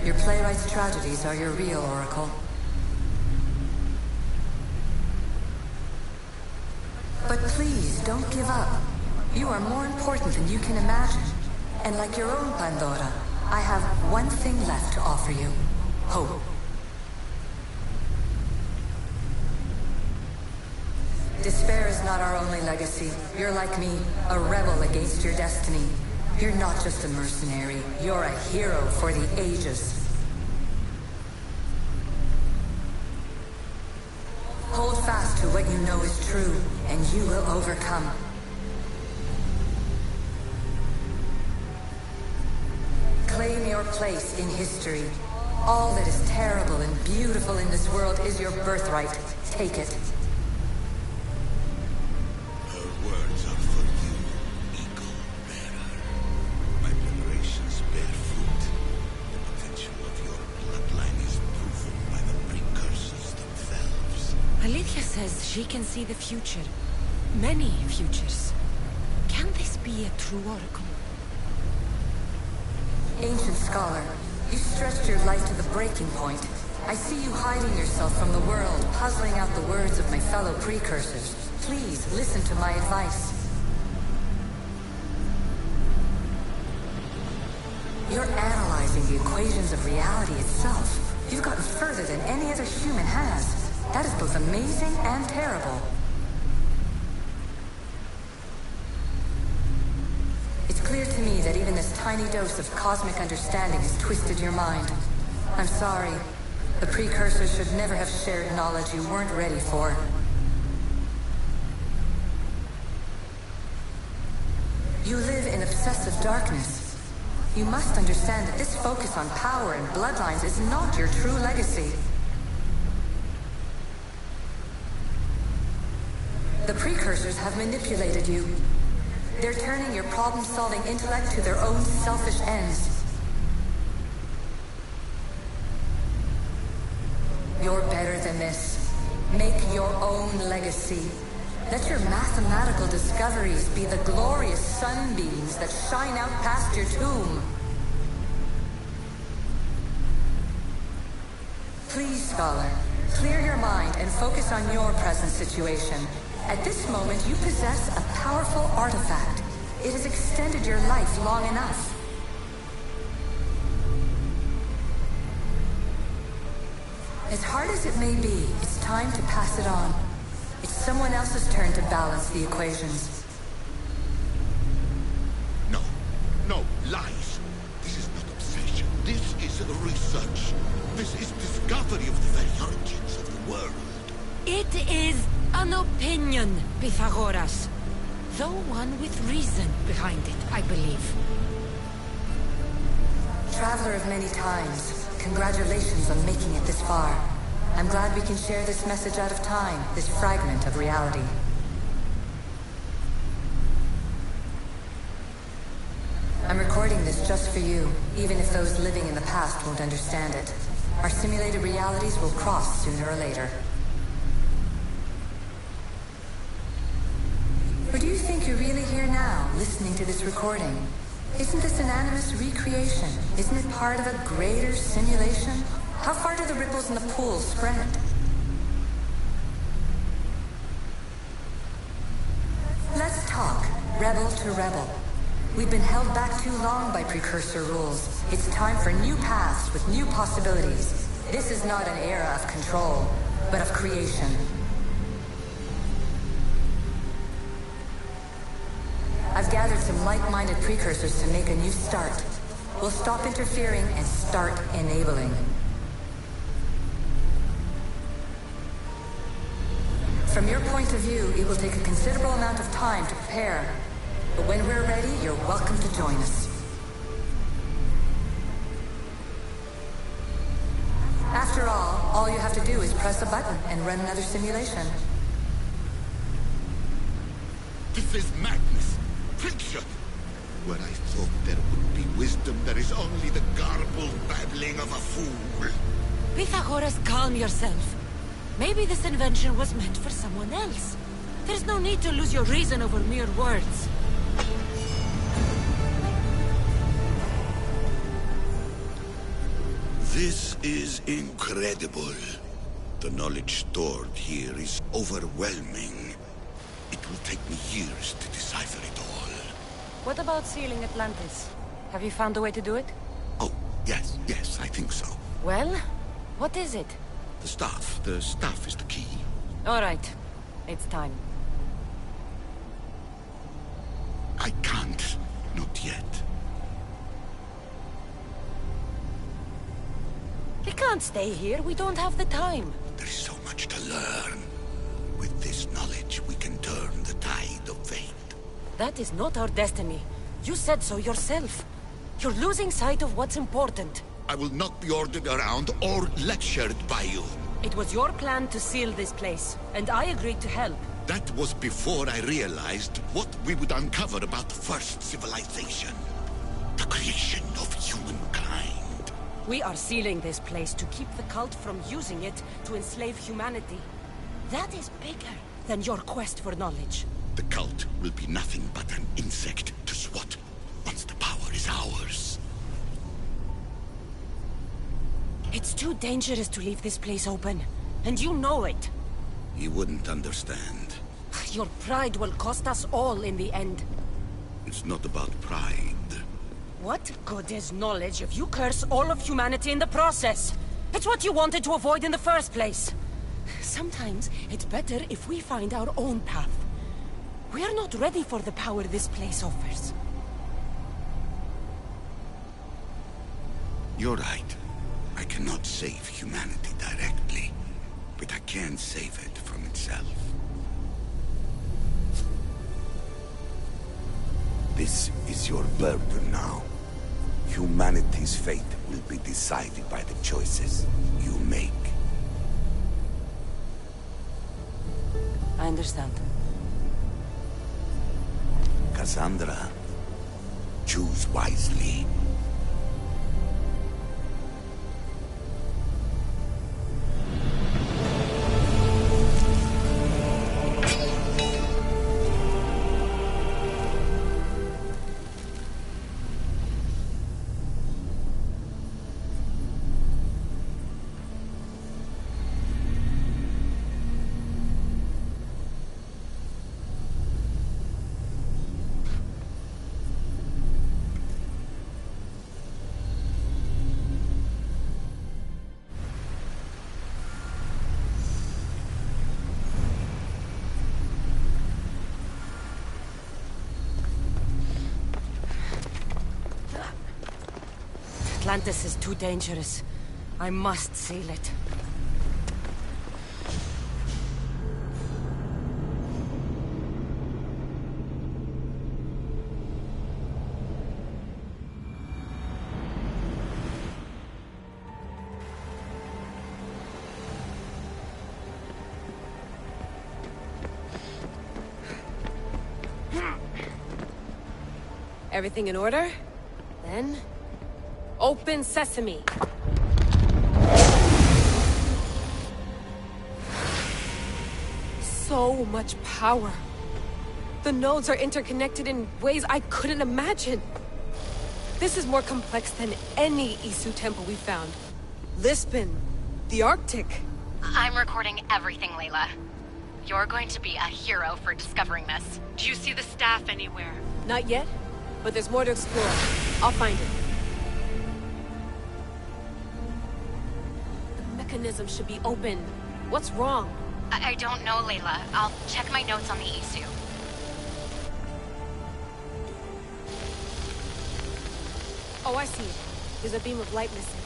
Your playwright's tragedies are your real oracle. But please, don't give up. You are more important than you can imagine. And like your own Pandora, I have one thing left to offer you. Hope. Despair is not our only legacy. You're like me, a rebel against your destiny. You're not just a mercenary, you're a hero for the ages. Hold fast to what you know is true, and you will overcome. Claim your place in history. All that is terrible and beautiful in this world is your birthright. Take it. Her words are for you, eagle bearer. My preparations bear fruit. The potential of your bloodline is proven by the precursors themselves. Alethea says she can see the future. Many futures. Can this be a true oracle? Ancient scholar, you stretched your life to the breaking point. I see you hiding yourself from the world, puzzling out the words of my fellow precursors. Please, listen to my advice. You're analyzing the equations of reality itself. You've gotten further than any other human has. That is both amazing and terrible. It's clear to me that even this tiny dose of cosmic understanding has twisted your mind. I'm sorry. The precursors should never have shared knowledge you weren't ready for. You live in obsessive darkness. You must understand that this focus on power and bloodlines is not your true legacy. The precursors have manipulated you. They're turning your problem-solving intellect to their own selfish ends. You're better than this. Make your own legacy. Let your mathematical discoveries be the glorious sunbeams that shine out past your tomb. Please, scholar, clear your mind and focus on your present situation. At this moment, you possess a powerful artifact. It has extended your life long enough. As hard as it may be, it's time to pass it on. It's someone else's turn to balance the equations. No, no, lies. This is not obsession. This is research. This is discovery of the very origins of the world. It is an opinion, Pythagoras. Though one with reason behind it, I believe. Traveler of many times, congratulations on making it this far. I'm glad we can share this message out of time, this fragment of reality. I'm recording this just for you, even if those living in the past won't understand it. Our simulated realities will cross sooner or later. Or do you think you're really here now, listening to this recording? Isn't this an animus recreation? Isn't it part of a greater simulation? How far do the ripples in the pool spread? Let's talk, rebel to rebel. We've been held back too long by precursor rules. It's time for new paths with new possibilities. This is not an era of control, but of creation. I've gathered some like-minded precursors to make a new start. We'll stop interfering and start enabling. From your point of view, it will take a considerable amount of time to prepare. But when we're ready, you're welcome to join us. All you have to do is press a button and run another simulation. This is madness. Fiction. Where I thought there would be wisdom, there is only the garbled babbling of a fool. Pythagoras, calm yourself. Maybe this invention was meant for someone else. There's no need to lose your reason over mere words. This is incredible. The knowledge stored here is overwhelming. It will take me years to decipher it all. What about sealing Atlantis? Have you found a way to do it? Oh, yes, I think so. Well, what is it? The staff. The staff is the key. All right. It's time. I can't. Not yet. We can't stay here. We don't have the time. There's so much to learn. With this knowledge, we can turn the tide of fate. That is not our destiny. You said so yourself. You're losing sight of what's important. I will not be ordered around or lectured by you. It was your plan to seal this place, and I agreed to help. That was before I realized what we would uncover about the first civilization. The creation of humankind. We are sealing this place to keep the cult from using it to enslave humanity. That is bigger than your quest for knowledge. The cult will be nothing but an insect to swat once the power is ours. It's too dangerous to leave this place open, and you know it. You wouldn't understand. Your pride will cost us all in the end. It's not about pride. What good is knowledge if you curse all of humanity in the process? It's what you wanted to avoid in the first place. Sometimes it's better if we find our own path. We are not ready for the power this place offers. You're right. I cannot save humanity directly, but I can save it from itself. This is your burden now. Humanity's fate will be decided by the choices you make. I understand. Cassandra, choose wisely. Atlantis is too dangerous. I must seal it. Everything in order? Then... open sesame. So much power. The nodes are interconnected in ways I couldn't imagine. This is more complex than any Isu temple we found. Lisbon, the Arctic. I'm recording everything, Layla. You're going to be a hero for discovering this. Do you see the staff anywhere? Not yet, but there's more to explore. I'll find it. The mechanism should be open. What's wrong? I don't know, Layla. I'll check my notes on the Isu. Oh, I see. There's a beam of light missing.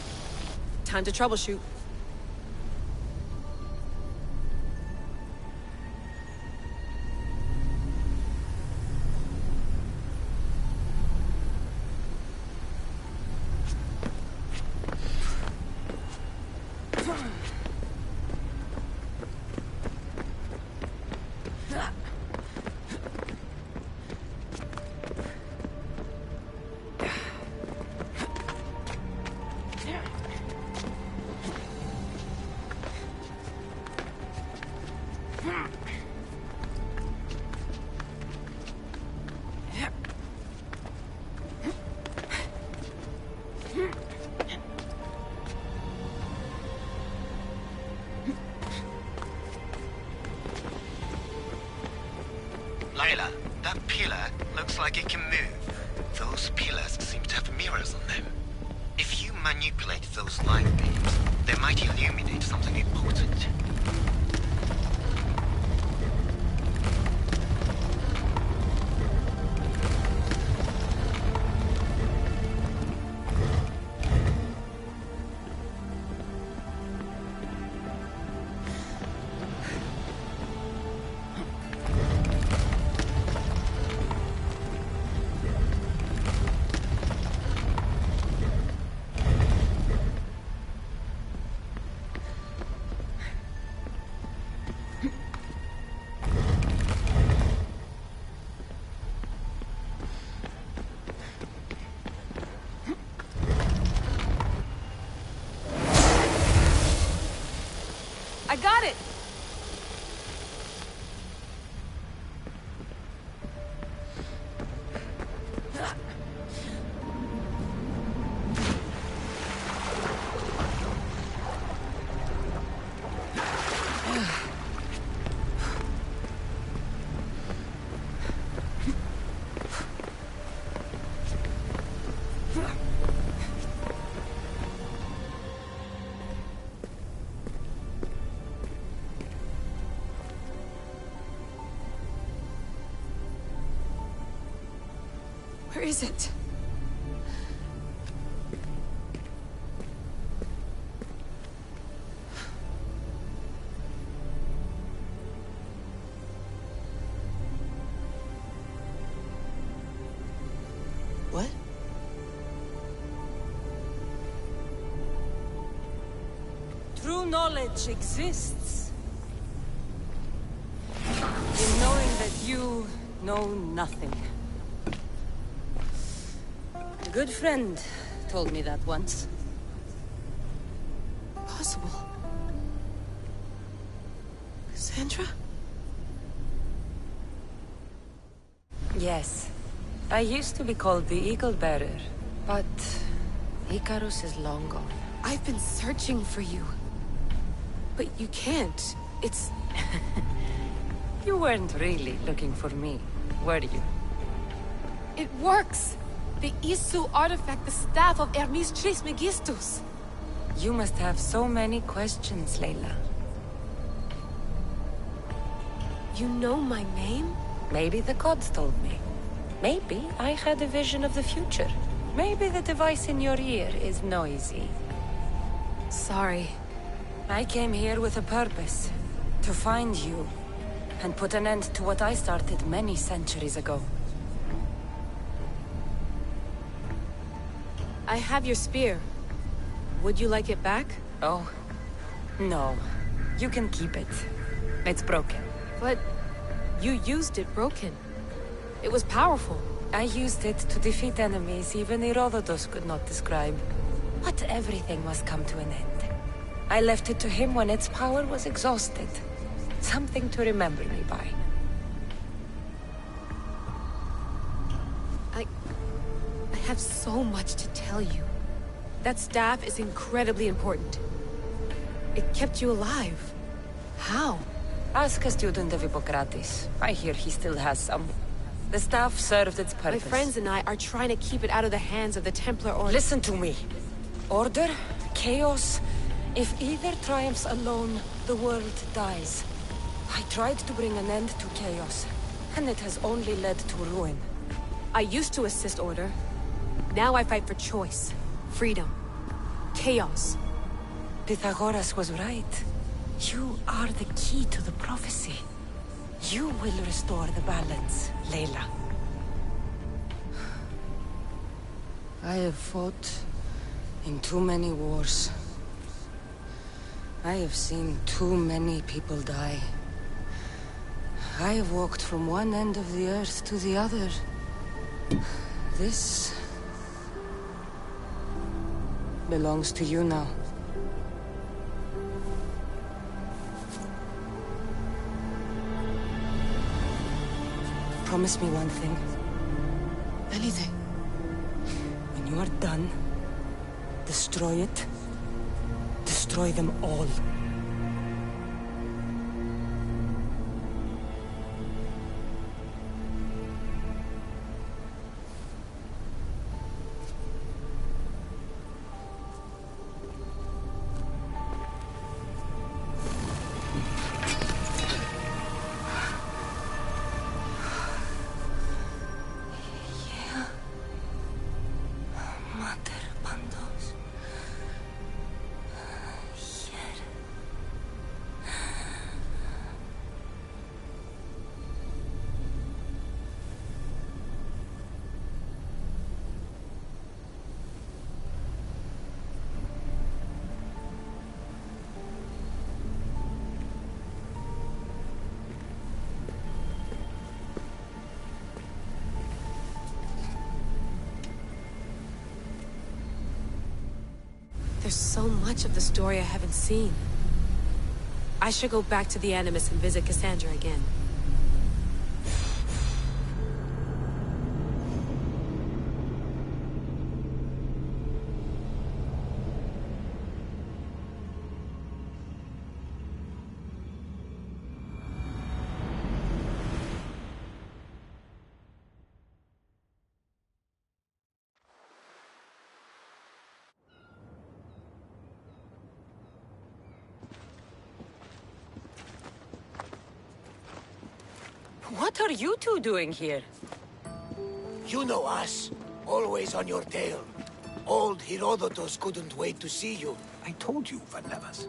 Time to troubleshoot. Layla, that pillar looks like it can move. Those pillars seem to have mirrors on them. If you manipulate those light beams, they might illuminate something important. I got it! Where is it? What? True knowledge exists. In knowing that you know nothing. A good friend told me that once. Possible. Cassandra? Yes. I used to be called the Eagle Bearer, but Icarus is long gone. I've been searching for you. But you can't. It's... You weren't really looking for me, were you? It works! The Isu artifact, the staff of Hermes Trismegistus. You must have so many questions, Layla. You know my name? Maybe the gods told me. Maybe I had a vision of the future. Maybe the device in your ear is noisy. Sorry. I came here with a purpose. To find you. And put an end to what I started many centuries ago. I have your spear. Would you like it back? Oh. No. You can keep it. It's broken. But... you used it broken. It was powerful. I used it to defeat enemies even Herodotus could not describe. But everything must come to an end. I left it to him when its power was exhausted. Something to remember me by. I have so much to tell you. That staff is incredibly important. It kept you alive. How? Ask a student of Hippocrates. I hear he still has some. The staff served its purpose. My friends and I are trying to keep it out of the hands of the Templar Order. Listen to me. Order, chaos. If either triumphs alone, the world dies. I tried to bring an end to chaos, and it has only led to ruin. I used to assist Order. Now I fight for choice, freedom, chaos. Pythagoras was right. You are the key to the prophecy. You will restore the balance, Layla. I have fought in too many wars. I have seen too many people die. I have walked from one end of the earth to the other. This belongs to you now. Promise me one thing. Anything. When you are done, destroy it. Destroy them all. There's so much of the story I haven't seen. I should go back to the Animus and visit Cassandra again. What are you two doing here? You know us. Always on your tail. Old Herodotus couldn't wait to see you. I told you, Varnavas.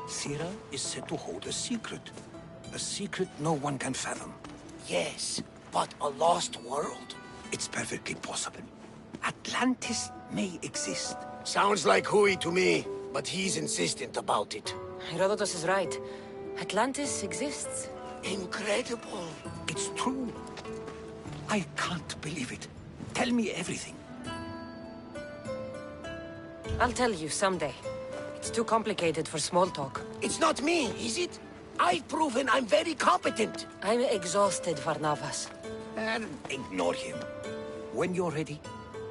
Thera is said to hold a secret. A secret no one can fathom. Yes, but a lost world? It's perfectly possible. Atlantis may exist. Sounds like Hui to me, but he's insistent about it. Herodotus is right. Atlantis exists. Incredible. It's true. I can't believe it. Tell me everything. I'll tell you someday. It's too complicated for small talk. It's not me, is it? I've proven I'm very competent. I'm exhausted, Varnavas. And ignore him. When you're ready,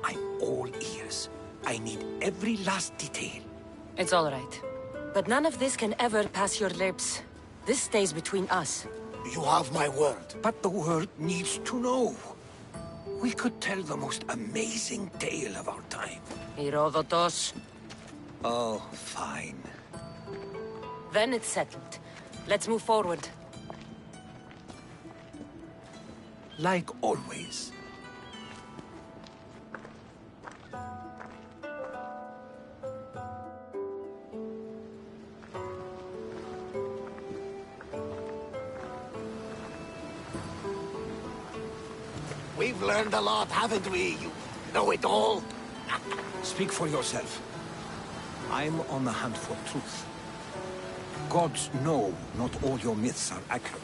I'm all ears. I need every last detail. It's all right. But none of this can ever pass your lips. This stays between us. You have my word. But the world needs to know. We could tell the most amazing tale of our time. Herodotus. Oh, fine. Then it's settled. Let's move forward. Like always. We've learned a lot, haven't we? You know it all. Speak for yourself. I'm on the hunt for truth. Gods know not all your myths are accurate.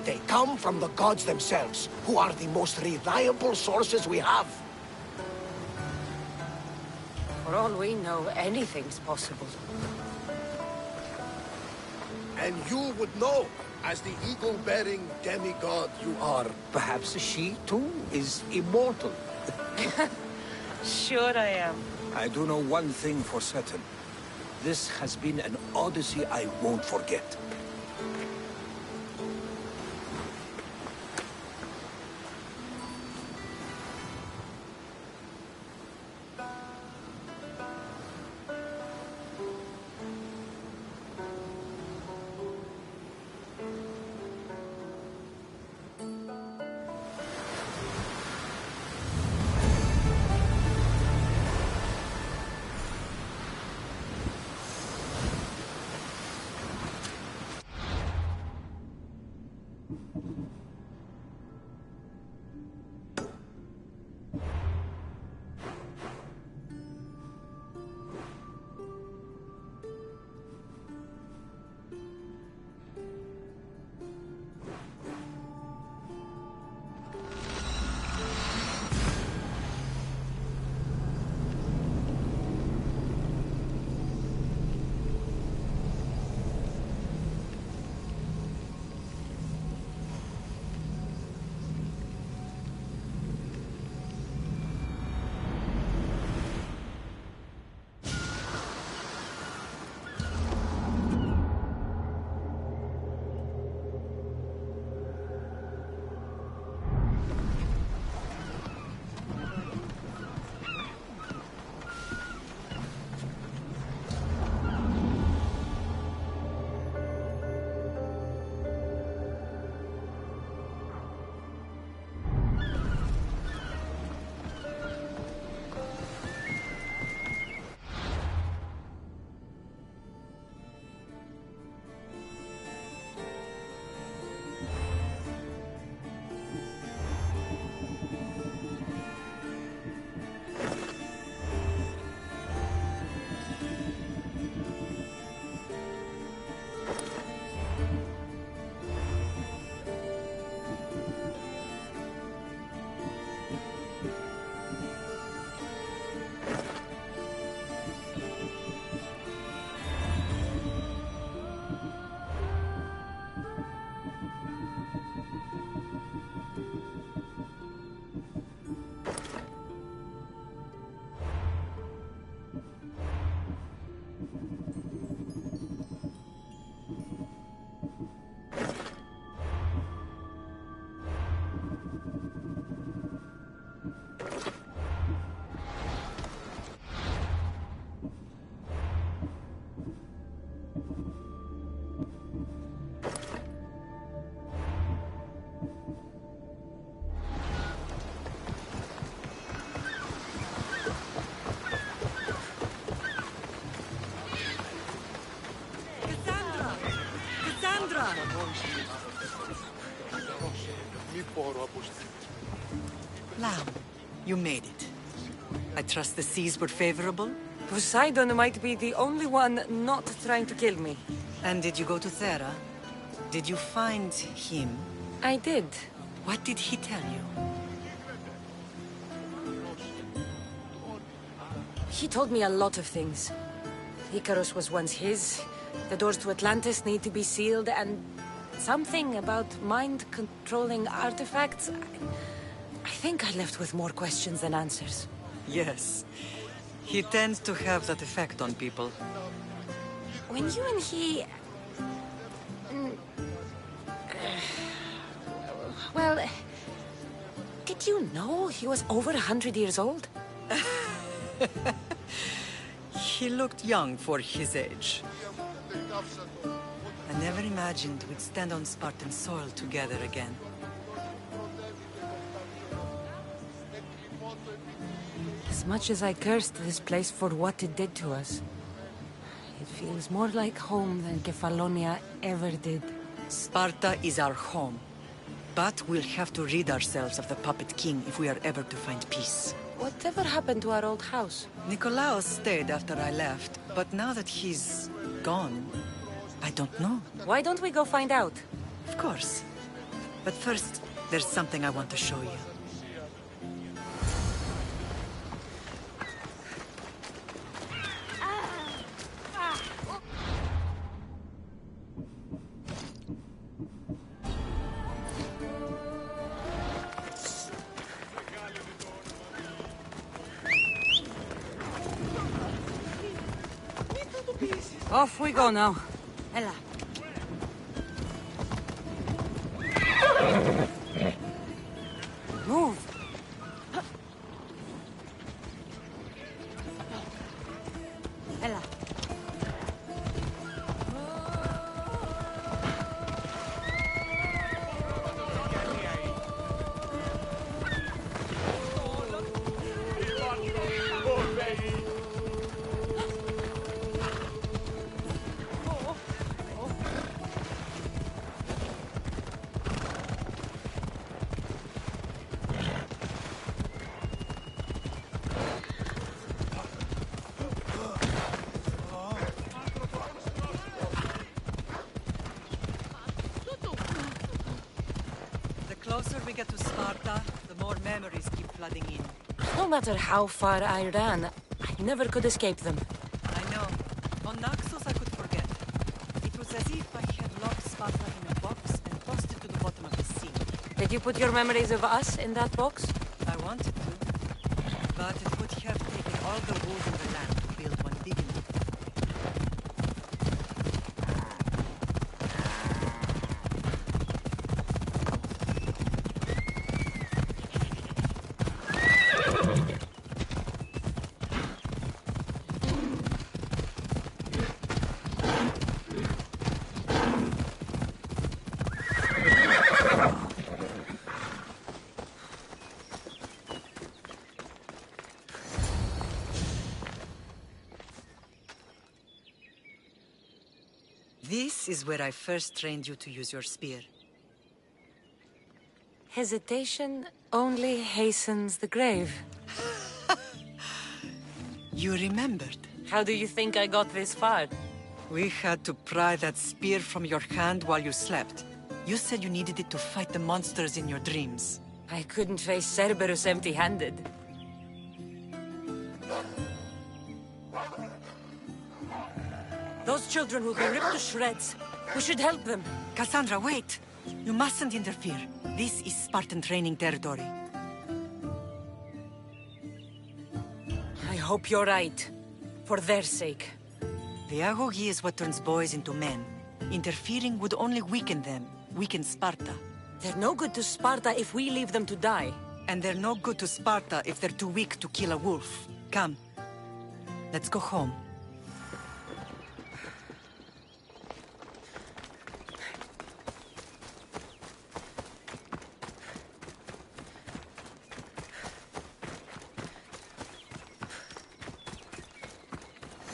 They come from the gods themselves, who are the most reliable sources we have. For all we know, anything's possible. And you would know, as the eagle-bearing demigod you are. Perhaps she, too, is immortal. Sure I am. I do know one thing for certain. This has been an odyssey I won't forget. Lamb, you made it. I trust the seas were favorable? Poseidon might be the only one not trying to kill me. And did you go to Thera? Did you find him? I did. What did he tell you? He told me a lot of things. Icarus was once his, the doors to Atlantis need to be sealed, and something about mind-controlling artifacts. I think I left with more questions than answers. Yes. He tends to have that effect on people. When you and he... Well... Did you know he was over 100 years old? He looked young for his age. I never imagined we'd stand on Spartan soil together again. As much as I cursed this place for what it did to us, it feels more like home than Kefalonia ever did. Sparta is our home. But we'll have to rid ourselves of the Puppet King if we are ever to find peace. Whatever happened to our old house? Nikolaos stayed after I left, but now that he's gone, I don't know. Why don't we go find out? Of course. But first, there's something I want to show you. Off we go now. Ella. Move. Ella. The closer we get to Sparta, the more memories keep flooding in. No matter how far I ran, I never could escape them. I know. On Naxos I could forget. It was as if I had locked Sparta in a box and tossed it to the bottom of the sea. Did you put your memories of us in that box? I wanted to, but it would have taken all the wood in the land to build one big enough. This is where I first trained you to use your spear. Hesitation only hastens the grave. You remembered. How do you think I got this far? We had to pry that spear from your hand while you slept. You said you needed it to fight the monsters in your dreams. I couldn't face Cerberus empty-handed. Those children will be ripped to shreds. We should help them. Cassandra, wait! You mustn't interfere. This is Spartan training territory. I hope you're right. For their sake. The agogi is what turns boys into men. Interfering would only weaken them. Weaken Sparta. They're no good to Sparta if we leave them to die. And they're no good to Sparta if they're too weak to kill a wolf. Come. Let's go home.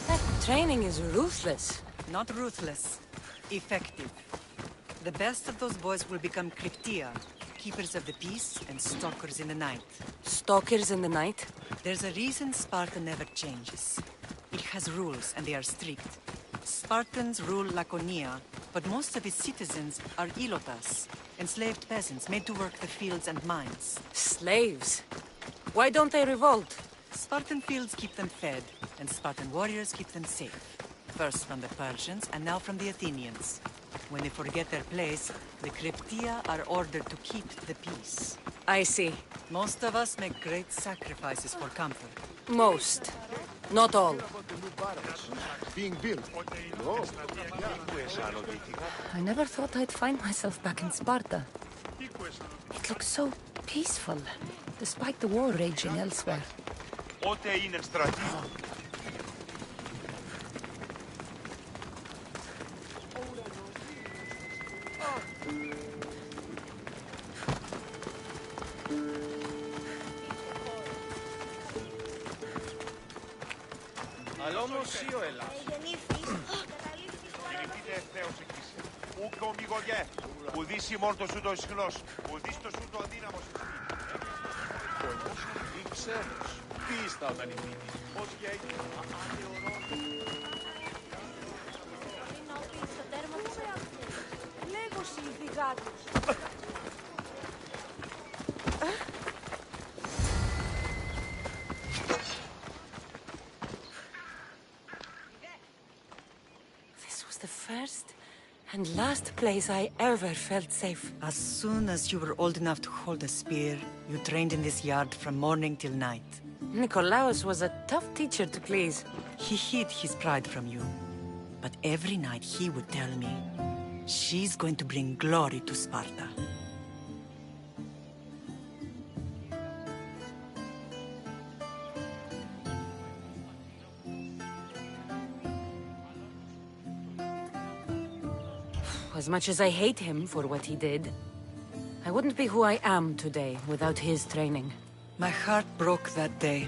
That training is ruthless. Not ruthless. Effective. The best of those boys will become Cryptia, keepers of the peace and stalkers in the night. Stalkers in the night? There's a reason Sparta never changes. It has rules, and they are strict. Spartans rule Laconia, but most of its citizens are elotas, enslaved peasants made to work the fields and mines. Slaves? Why don't they revolt? Spartan fields keep them fed, and Spartan warriors keep them safe. First from the Persians, and now from the Athenians. When they forget their place, the Cryptia are ordered to keep the peace. I see. Most of us make great sacrifices for comfort. Most. Not all. Being built. I never thought I'd find myself back in Sparta. It looks so peaceful, despite the war raging elsewhere. Ουδήσει μόρτο σου το ισχνός, ουδείς το σου το αδύναμος. Ξέρεις, τι είστε όταν υπήρχε, πώς και έγινε, Στο τέρμα του λέγωση η διγάτους. This was the first and last place I ever felt safe. As soon as you were old enough to hold a spear, you trained in this yard from morning till night. Nikolaos was a tough teacher to please. He hid his pride from you. But every night he would tell me, she's going to bring glory to Sparta. As much as I hate him for what he did, I wouldn't be who I am today without his training. My heart broke that day.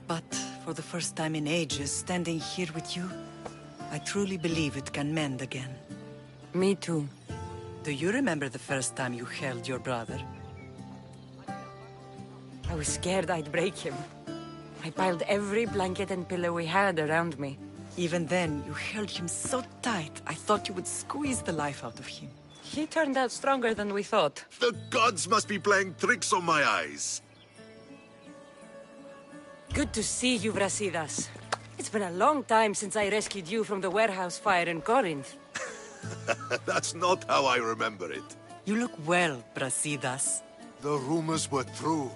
But for the first time in ages, standing here with you, I truly believe it can mend again. Me too. Do you remember the first time you held your brother? I was scared I'd break him. I piled every blanket and pillow we had around me. Even then, you held him so tight, I thought you would squeeze the life out of him. He turned out stronger than we thought. The gods must be playing tricks on my eyes. Good to see you, Brasidas. It's been a long time since I rescued you from the warehouse fire in Corinth. That's not how I remember it. You look well, Brasidas. The rumors were true.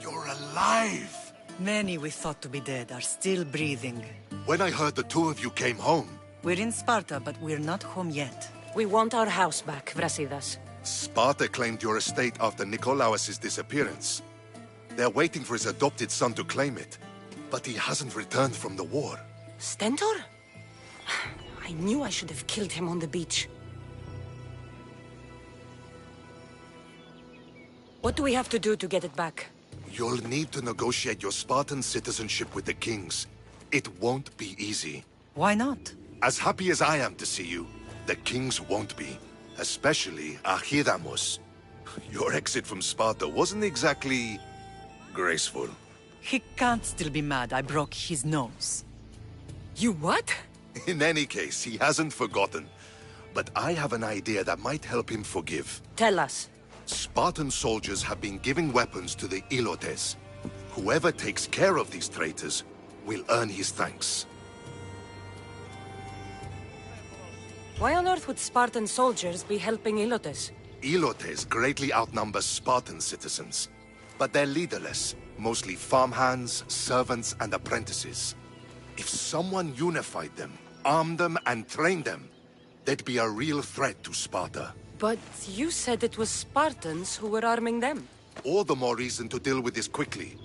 You're alive! Many we thought to be dead are still breathing. When I heard the two of you came home... We're in Sparta, but we're not home yet. We want our house back, Brasidas. Sparta claimed your estate after Nikolaos' disappearance. They're waiting for his adopted son to claim it. But he hasn't returned from the war. Stentor? I knew I should have killed him on the beach. What do we have to do to get it back? You'll need to negotiate your Spartan citizenship with the kings. It won't be easy. Why not? As happy as I am to see you, the kings won't be. Especially Archidamos. Your exit from Sparta wasn't exactly... graceful. He can't still be mad I broke his nose. You what? In any case, he hasn't forgotten. But I have an idea that might help him forgive. Tell us. Spartan soldiers have been giving weapons to the Elotes. Whoever takes care of these traitors will earn his thanks. Why on earth would Spartan soldiers be helping Elotes? Elotes greatly outnumber Spartan citizens. But they're leaderless, mostly farmhands, servants, and apprentices. If someone unified them, armed them, and trained them, they'd be a real threat to Sparta. But you said it was Spartans who were arming them. All the more reason to deal with this quickly.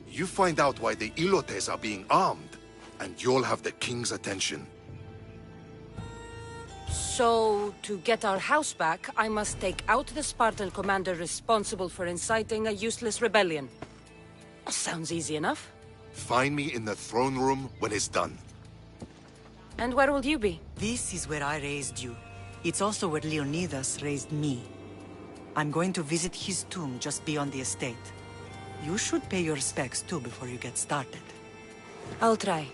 You find out why the Elotes are being armed, and you'll have the king's attention. So, to get our house back, I must take out the Spartan commander responsible for inciting a useless rebellion. Sounds easy enough. Find me in the throne room when it's done. And where will you be? This is where I raised you. It's also where Leonidas raised me. I'm going to visit his tomb just beyond the estate. You should pay your respects too before you get started. I'll try.